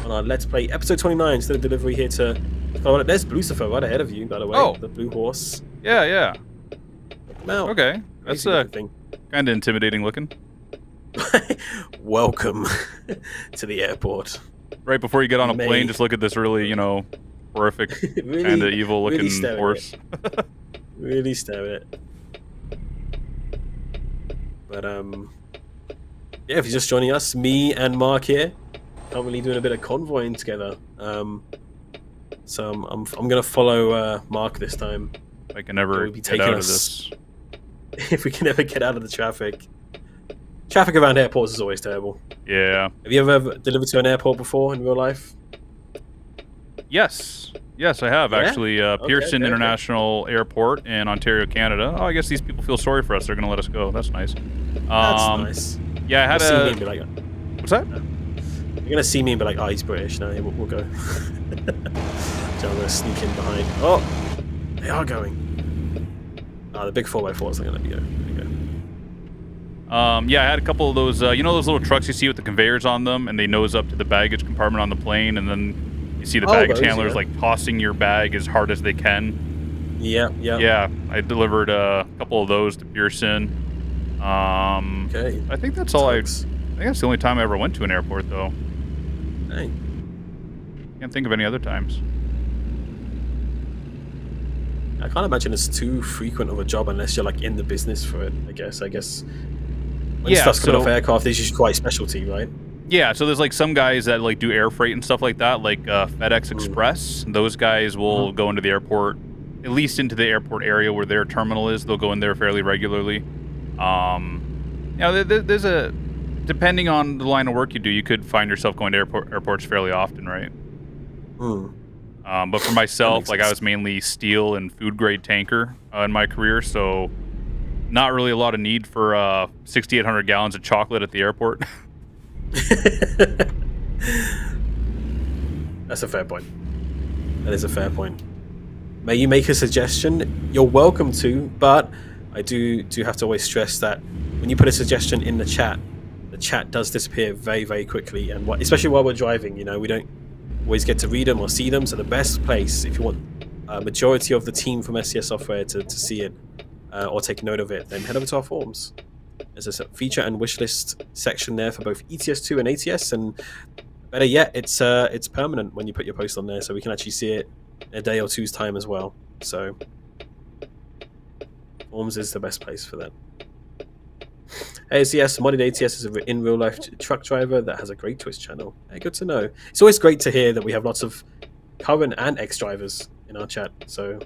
on our Let's Play episode 29. Still delivery here to. Oh, there's Lucifer right ahead of you, by the way. Oh, the blue horse. Yeah. Now, okay, that's kind of intimidating looking. Welcome to the airport. Right before you get on a plane, just look at this really, horrific, really, kind of evil-looking horse. Really stare at it. But yeah, if you're just joining us, me and Mark here, currently doing a bit of convoying together. So I'm gonna follow Mark this time. I can never get out of this. If we can ever get out of the traffic. Traffic around airports is always terrible. Yeah. Have you ever delivered to an airport before in real life? Yes, I have actually. Pearson International Airport in Ontario, Canada. Oh, I guess these people feel sorry for us. They're going to let us go. That's nice. That's nice. Yeah, I had see me and be like, what's that? You're going to see me and be like, oh, he's British. No, we'll go. So I'm going to sneak in behind. Oh, they are going. The big 4x4s are going to let me go. There you go. Yeah, I had a couple of those, those little trucks you see with the conveyors on them, and they nose up to the baggage compartment on the plane, and then you see the baggage handlers like tossing your bag as hard as they can. Yeah. Yeah, I delivered a couple of those to Pearson. Okay. I think that's all I think that's the only time I ever went to an airport, though. Hey. Can't think of any other times. I can't imagine it's too frequent of a job unless you're like in the business for it. I guess when stuff's coming off aircraft, it's just quite specialty, right? Yeah, so there's like some guys that like do air freight and stuff like that, like FedEx Express. Those guys will go into the airport, at least into the airport area where their terminal is. They'll go in there fairly regularly. There's a depending on the line of work you do, you could find yourself going to airports fairly often, right? But for myself, like I was mainly steel and food grade tanker in my career, so not really a lot of need for 6,800 gallons of chocolate at the airport. That's a fair point. That is a fair point. May you make a suggestion? You're welcome to, but I do have to always stress that when you put a suggestion in the chat does disappear very, very quickly, and especially while we're driving, we don't always get to read them or see them. So the best place, if you want a majority of the team from SCS Software to see it or take note of it, then head over to our forums. There's a feature and wish list section there for both ETS2 and ATS, and better yet, it's permanent when you put your post on there, so we can actually see it in a day or two's time as well. So forums is the best place for that. ACS, modded ATS is an in real life truck driver that has a great Twitch channel. Hey, good to know. It's always great to hear that we have lots of current and ex-drivers in our chat. So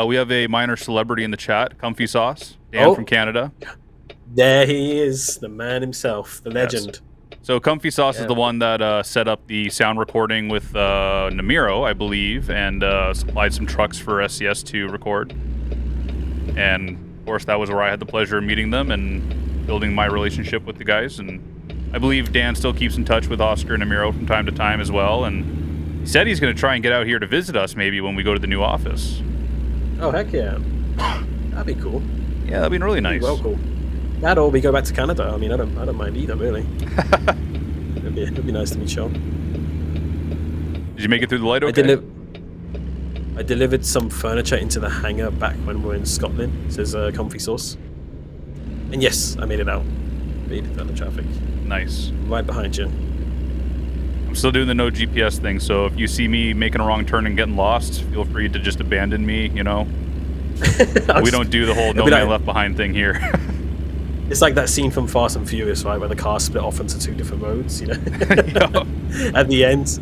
we have a minor celebrity in the chat, Comfy Sauce, Dan from Canada. There he is, the man himself, the legend. Yes. So Comfy Sauce is the one that set up the sound recording with Namiro, I believe, and supplied some trucks for SCS to record. And of course, that was where I had the pleasure of meeting them and building my relationship with the guys. And I believe Dan still keeps in touch with Oscar and Namiro from time to time as well. And he said he's going to try and get out here to visit us maybe when we go to the new office. Oh, heck yeah. That'd be cool. Yeah, that'd be really nice. Well, cool. That or we go back to Canada. I mean, I don't mind either, really. it'd be nice to meet Sean. Did you make it through the light okay? I delivered some furniture into the hangar back when we were in Scotland, says Comfy Sauce. And yes, I made it out. Made it out of traffic. Nice. Right behind you. I'm still doing the no GPS thing, so if you see me making a wrong turn and getting lost, feel free to just abandon me, you know? We don't do the whole no man left behind thing here. It's like that scene from Fast and Furious, right, where the cars split off into two different roads, you know? At the end,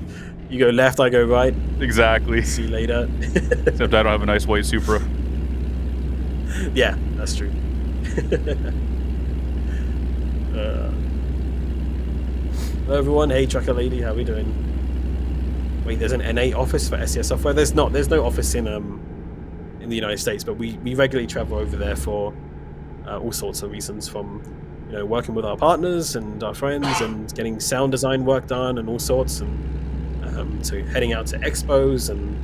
you go left, I go right. Exactly. See you later. Except I don't have a nice white Supra. Yeah, that's true. Hello everyone, hey Trucker Lady, how we doing? Wait, there's an NA office for SCS Software? There's no office in the United States, but we regularly travel over there for all sorts of reasons, from working with our partners and our friends and getting sound design work done and all sorts, and to heading out to expos and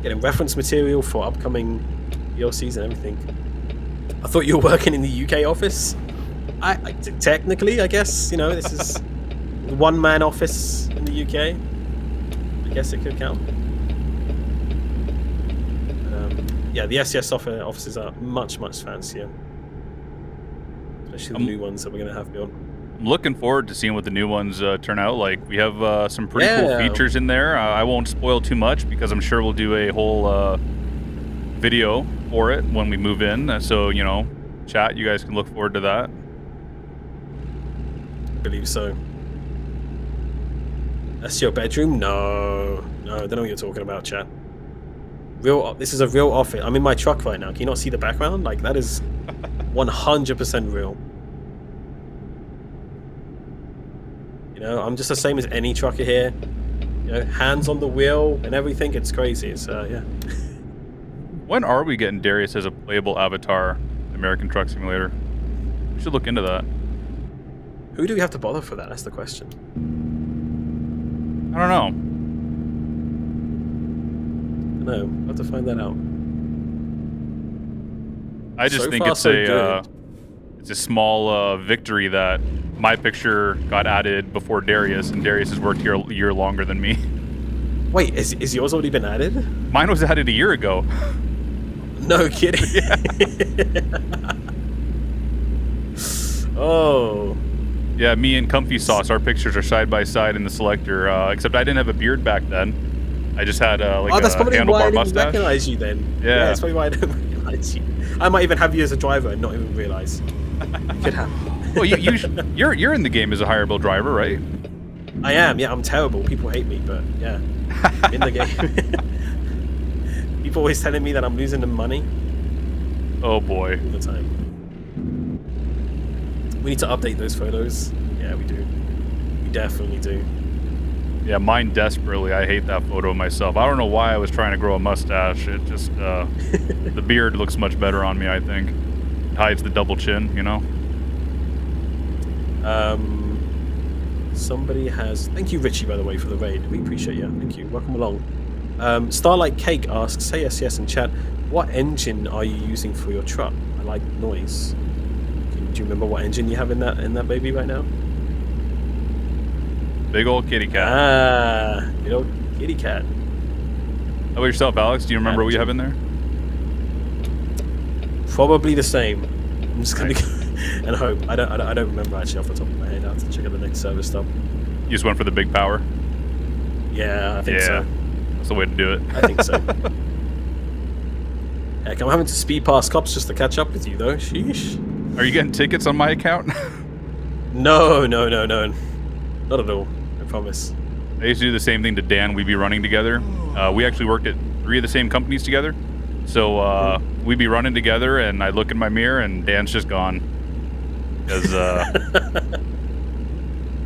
getting reference material for upcoming DLCs and everything. I thought you were working in the UK office. Technically, I guess, this is one-man office in the UK. I guess it could count. Yeah, the SCS software offices are much fancier. Especially the new ones that we're going to have built. I'm looking forward to seeing what the new ones turn out like. We have some pretty cool features in there. I won't spoil too much because I'm sure we'll do a whole video for it when we move in. So, chat, you guys can look forward to that. I believe so. That's your bedroom? No, I don't know what you're talking about, chat. This is a real office. I'm in my truck right now. Can you not see the background? Like, that is 100% real. I'm just the same as any trucker here. Hands on the wheel and everything. It's crazy. It's yeah. When are we getting Darius as a playable avatar in American Truck Simulator? We should look into that. Who do we have to bother for that? That's the question. I don't know. No, we'll have to find that out. I just think it's a small victory that my picture got added before Darius, and Darius has worked here a year longer than me. Wait, is yours already been added? Mine was added a year ago. No kidding. Yeah. Oh. Yeah, me and Comfy Sauce, our pictures are side by side in the selector. Except I didn't have a beard back then. I just had that's probably handlebar why I didn't mustache. recognize you then. Yeah, that's probably why I don't recognize you. I might even have you as a driver and not even realize. Could happen. Well, you're in the game as a higher bill driver, right? I am. Yeah, I'm terrible. People hate me, but yeah, I'm in the game. People always telling me that I'm losing them money. Oh boy. All the time. We need to update those photos. Yeah, we do. We definitely do. Yeah, mine desperately. I hate that photo of myself. I don't know why I was trying to grow a mustache. It just, the beard looks much better on me, I think. It hides the double chin, Somebody has... Thank you, Richie, by the way, for the raid. We appreciate you. Thank you. Welcome along. Starlight Cake asks, hey SCS in chat, what engine are you using for your truck? I like noise. Do you remember what engine you have in that baby right now? Big old kitty cat. Ah, good old kitty cat. How about yourself, Alex? Do you remember what you have in there? Probably the same. I'm just gonna go and hope. I don't remember actually off the top of my head. I have to check out the next service stop. You just went for the big power. Yeah, I think so. That's the way to do it. I think so. Heck, I'm having to speed past cops just to catch up with you, though. Sheesh. Are you getting tickets on my account? No. Not at all. I promise. I used to do the same thing to Dan. We'd be running together. We actually worked at 3 of the same companies together. So we'd be running together, and I'd look in my mirror, and Dan's just gone. Because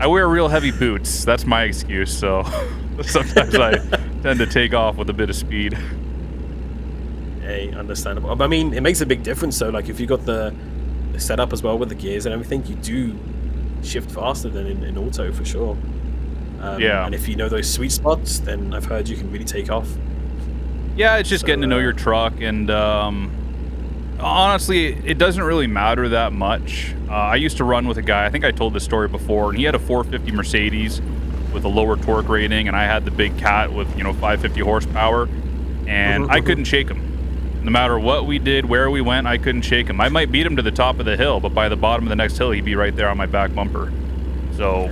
I wear real heavy boots. That's my excuse. So sometimes I tend to take off with a bit of speed. Hey, understandable. But I mean, it makes a big difference. So, like, if you got the setup as well with the gears and everything, you do shift faster than in auto for sure. Yeah. And if you know those sweet spots, then I've heard you can really take off. Yeah, it's just getting to know your truck, and honestly, it doesn't really matter that much. I used to run with a guy, I think I told this story before, and he had a 450 Mercedes with a lower torque rating, and I had the big cat with, 550 horsepower, and I couldn't shake him. No matter what we did, where we went, I couldn't shake him. I might beat him to the top of the hill, but by the bottom of the next hill, he'd be right there on my back bumper. So,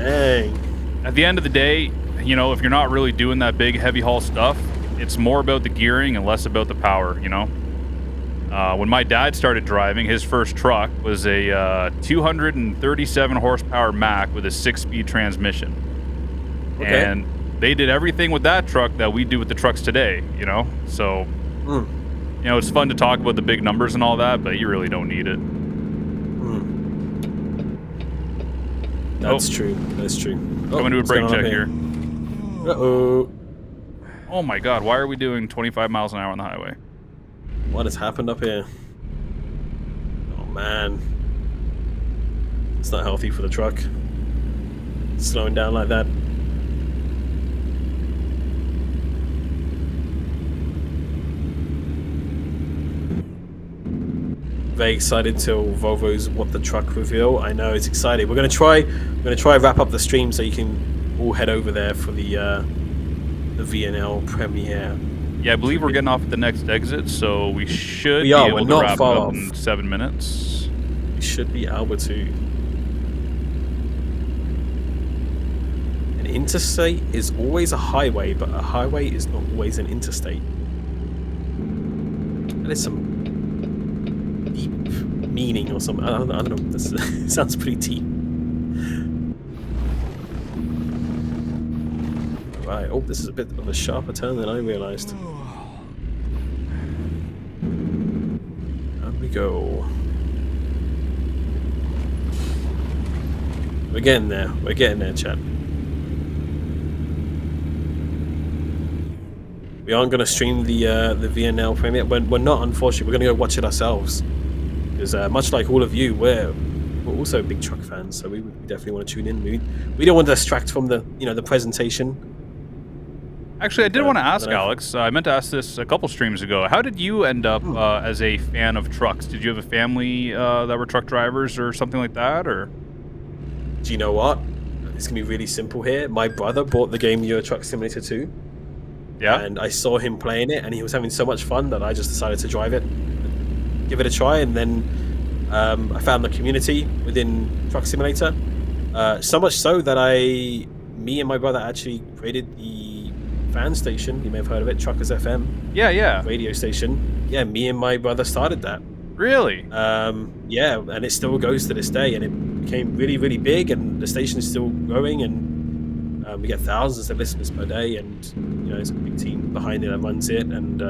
at the end of the day, if you're not really doing that big, heavy haul stuff, it's more about the gearing and less about the power, When my dad started driving, his first truck was a 237 horsepower Mack with a 6-speed transmission. Okay. And they did everything with that truck that we do with the trucks today, So, it's fun to talk about the big numbers and all that, but you really don't need it. That's true. That's true. Coming to a brake check here. Uh-oh. Oh my god, why are we doing 25 miles an hour on the highway? What has happened up here? Oh man. It's not healthy for the truck. Slowing down like that. Very excited till Volvo's What the Truck reveal. I know, it's exciting. We're gonna try wrap up the stream so you can all head over there for the VNL premiere. Yeah, I believe we're getting off at the next exit, so we should be able to wrap up in 7 minutes. We should be able to. An interstate is always a highway, but a highway is not always an interstate. That is some deep meaning or something. I don't know. This sounds pretty deep. Right. Oh, this is a bit of a sharper turn than I realized. Up we go. We're getting there. We're getting there, chat. We aren't going to stream the VNL premiere. We're not, unfortunately. We're going to go watch it ourselves. Because much like all of you, we're also big truck fans, so we definitely want to tune in. We don't want to distract from the the presentation. Actually, I did want to ask Alex. I meant to ask this a couple streams ago. How did you end up as a fan of trucks? Did you have a family that were truck drivers or something like that, or? Do you know what? It's gonna be really simple here. My brother bought the game Euro Truck Simulator 2. Yeah. And I saw him playing it, and he was having so much fun that I just decided to drive it, give it a try, and then I found the community within Truck Simulator. So much so that me and my brother actually created the fan station. You may have heard of it, Truckers FM. Yeah. Radio station. Yeah, me and my brother started that. Really? Yeah, and it still goes to this day, and it became really, really big, and the station is still growing, and we get thousands of listeners per day, and there's a big team behind it that runs it, and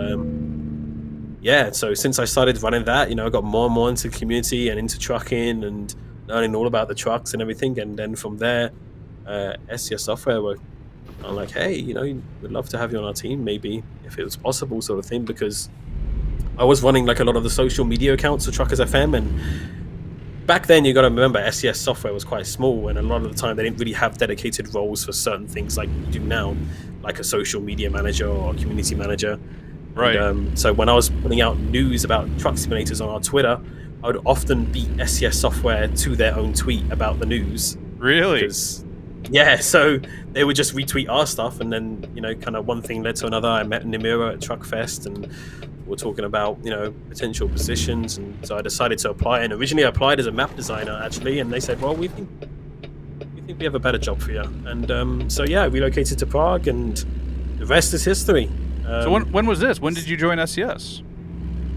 yeah, so since I started running that, I got more and more into the community and into trucking and learning all about the trucks and everything, and then from there, SCS Software were like, hey, we'd love to have you on our team, maybe, if it was possible, sort of thing, because I was running like a lot of the social media accounts for Truckers FM, and back then you got to remember SCS Software was quite small, and a lot of the time they didn't really have dedicated roles for certain things like you do now, like a social media manager or a community manager. Right. And, so when I was putting out news about truck simulators on our Twitter, I would often beat SCS Software to their own tweet about the news. Really? Because yeah, so they would just retweet our stuff, and then kind of one thing led to another. I met Nimira at Truckfest, and we're talking about potential positions, and so I decided to apply. And originally, I applied as a map designer actually, and they said, "Well, we think we have a better job for you." And so yeah, I relocated to Prague, and the rest is history. So when was this? When did you join SCS?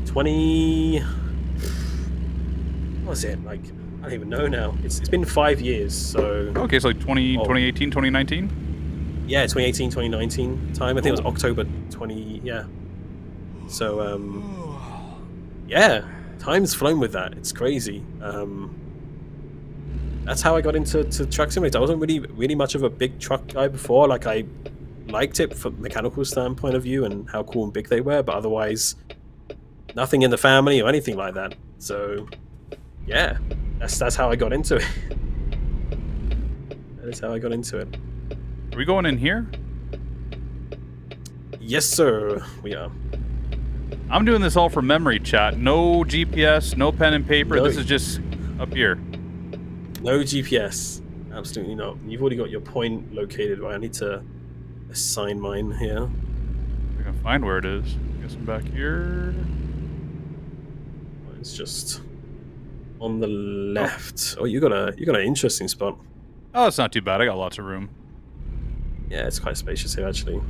20. What was it like? I don't even know now. It's been 5 years, so... Okay, so like 2018, 2019? Yeah, 2018, 2019 time. I think it was October 20... Yeah. So, yeah. Time's flown with that. It's crazy. That's how I got into Truck Simulator. I wasn't really much of a big truck guy before. Like, I liked it from a mechanical standpoint of view and how cool and big they were, but otherwise, nothing in the family or anything like that. So, yeah. That's how I got into it. That is how I got into it. Are we going in here? Yes, sir. We are. I'm doing this all from memory, chat. No GPS, no pen and paper. No. This is just up here. No GPS. Absolutely not. You've already got your point located, right? I need to assign mine here. I can find where it is. I guess I'm back here. It's just on the left. Oh, you got an interesting spot. Oh, it's not too bad. I got lots of room. Yeah, it's quite spacious here, actually.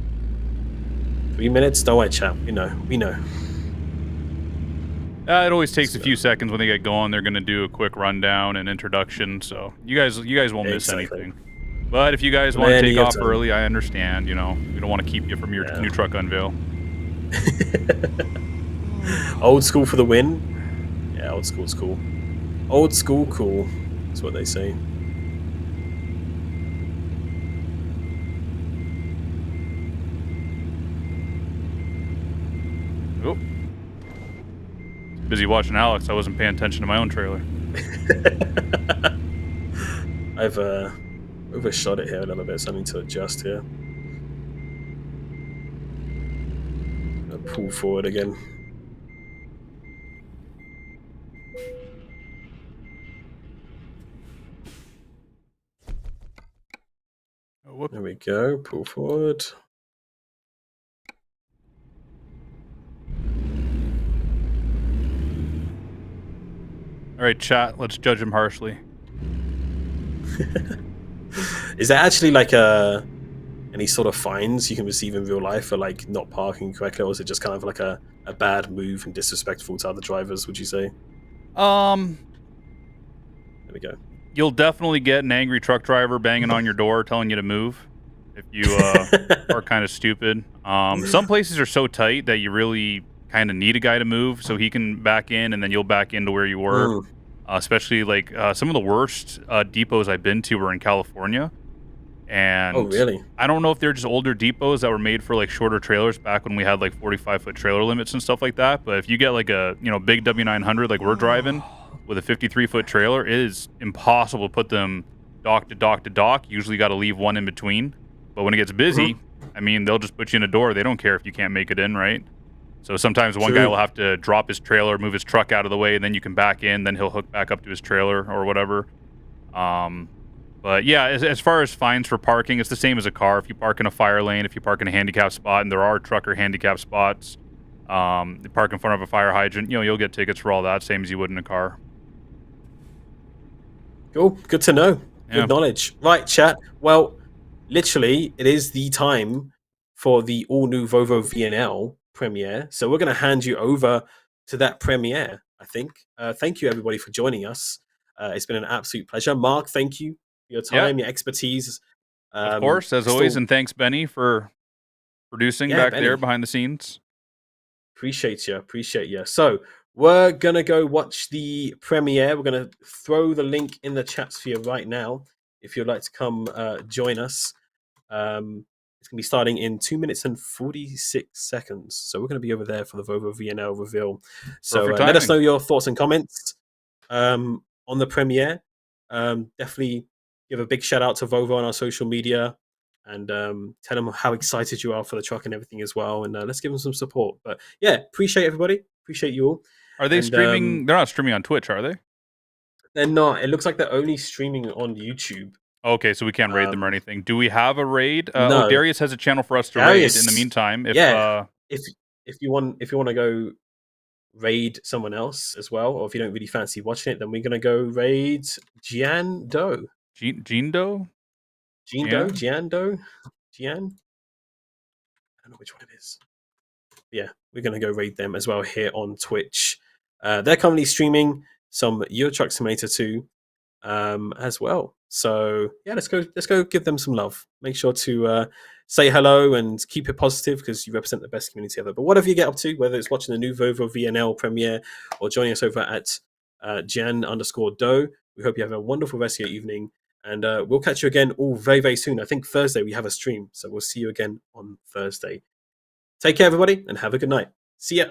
3 minutes? Don't worry, chap. We know. It always takes a few seconds when they get going. They're going to do a quick rundown and introduction, so you guys won't miss anything. But if you guys want to take off early, I understand. We don't want to keep you from your new truck unveil. Old school for the win. Yeah, old school's cool. Old school cool. That's what they say. Oh. Busy watching Alex. I wasn't paying attention to my own trailer. I've overshot it here a little bit, so I need to adjust here. I'll pull forward again. Oh, there we go. Pull forward. All right, chat. Let's judge him harshly. Is there actually like any sort of fines you can receive in real life for like not parking correctly, or is it just kind of like a bad move and disrespectful to other drivers? Would you say? There we go. You'll definitely get an angry truck driver banging on your door telling you to move if you are kind of stupid. Some places are so tight that you really kind of need a guy to move so he can back in, and then you'll back into where you were. Especially like some of the worst depots I've been to were in California. And oh, really? I don't know if they're just older depots that were made for like shorter trailers back when we had like 45-foot trailer limits and stuff like that. But if you get like a big W900 like we're driving with a 53-foot trailer, it is impossible to put them dock to dock to dock. You usually got to leave one in between. But when it gets busy, I mean, they'll just put you in a door. They don't care if you can't make it in, right? So sometimes one guy will have to drop his trailer, move his truck out of the way, and then you can back in. Then he'll hook back up to his trailer or whatever. But yeah, as far as fines for parking, it's the same as a car. If you park in a fire lane, if you park in a handicap spot, and there are trucker handicap spots, you park in front of a fire hydrant, you'll get tickets for all that, same as you would in a car. Cool. Good to know. Good knowledge. Right, chat. Well, literally, it is the time for the all-new Volvo VNL premiere. So we're going to hand you over to that premiere, I think. Thank you, everybody, for joining us. It's been an absolute pleasure. Mark, thank you for your time, your expertise. Of course, as always, and thanks, Benny, for producing back there behind the scenes. Appreciate you. So we're going to go watch the premiere. We're going to throw the link in the chat sphere right now if you'd like to come join us. It's going to be starting in 2 minutes and 46 seconds. So we're going to be over there for the Volvo VNL reveal. So let us know your thoughts and comments on the premiere. Definitely give a big shout out to Volvo on our social media and tell them how excited you are for the truck and everything as well. And let's give them some support. But yeah, appreciate everybody. Appreciate you all. Are they streaming? They're not streaming on Twitch, are they? They're not. It looks like they're only streaming on YouTube. Okay, so we can't raid them or Um, anything. Do we have a raid? no, Darius has a channel for us to raid. In the Darius. meantime, if Yeah, if if you want to go raid someone else as well, or if you don't really fancy watching it, then we're gonna go raid Jian Do. Gene Doe, Jean Doe? Jan, Jian Do? Jian? I don't know which one it is. Yeah, we're going to go raid them as well here on Twitch. They're currently streaming some Euro Truck Simulator 2 as well. So yeah, let's go give them some love. Make sure to say hello and keep it positive because you represent the best community ever. But whatever you get up to, whether it's watching the new Volvo VNL premiere or joining us over at Jan_Do, we hope you have a wonderful rest of your evening. And we'll catch you again all very, very soon. I think Thursday we have a stream. So we'll see you again on Thursday. Take care, everybody, and have a good night. See ya.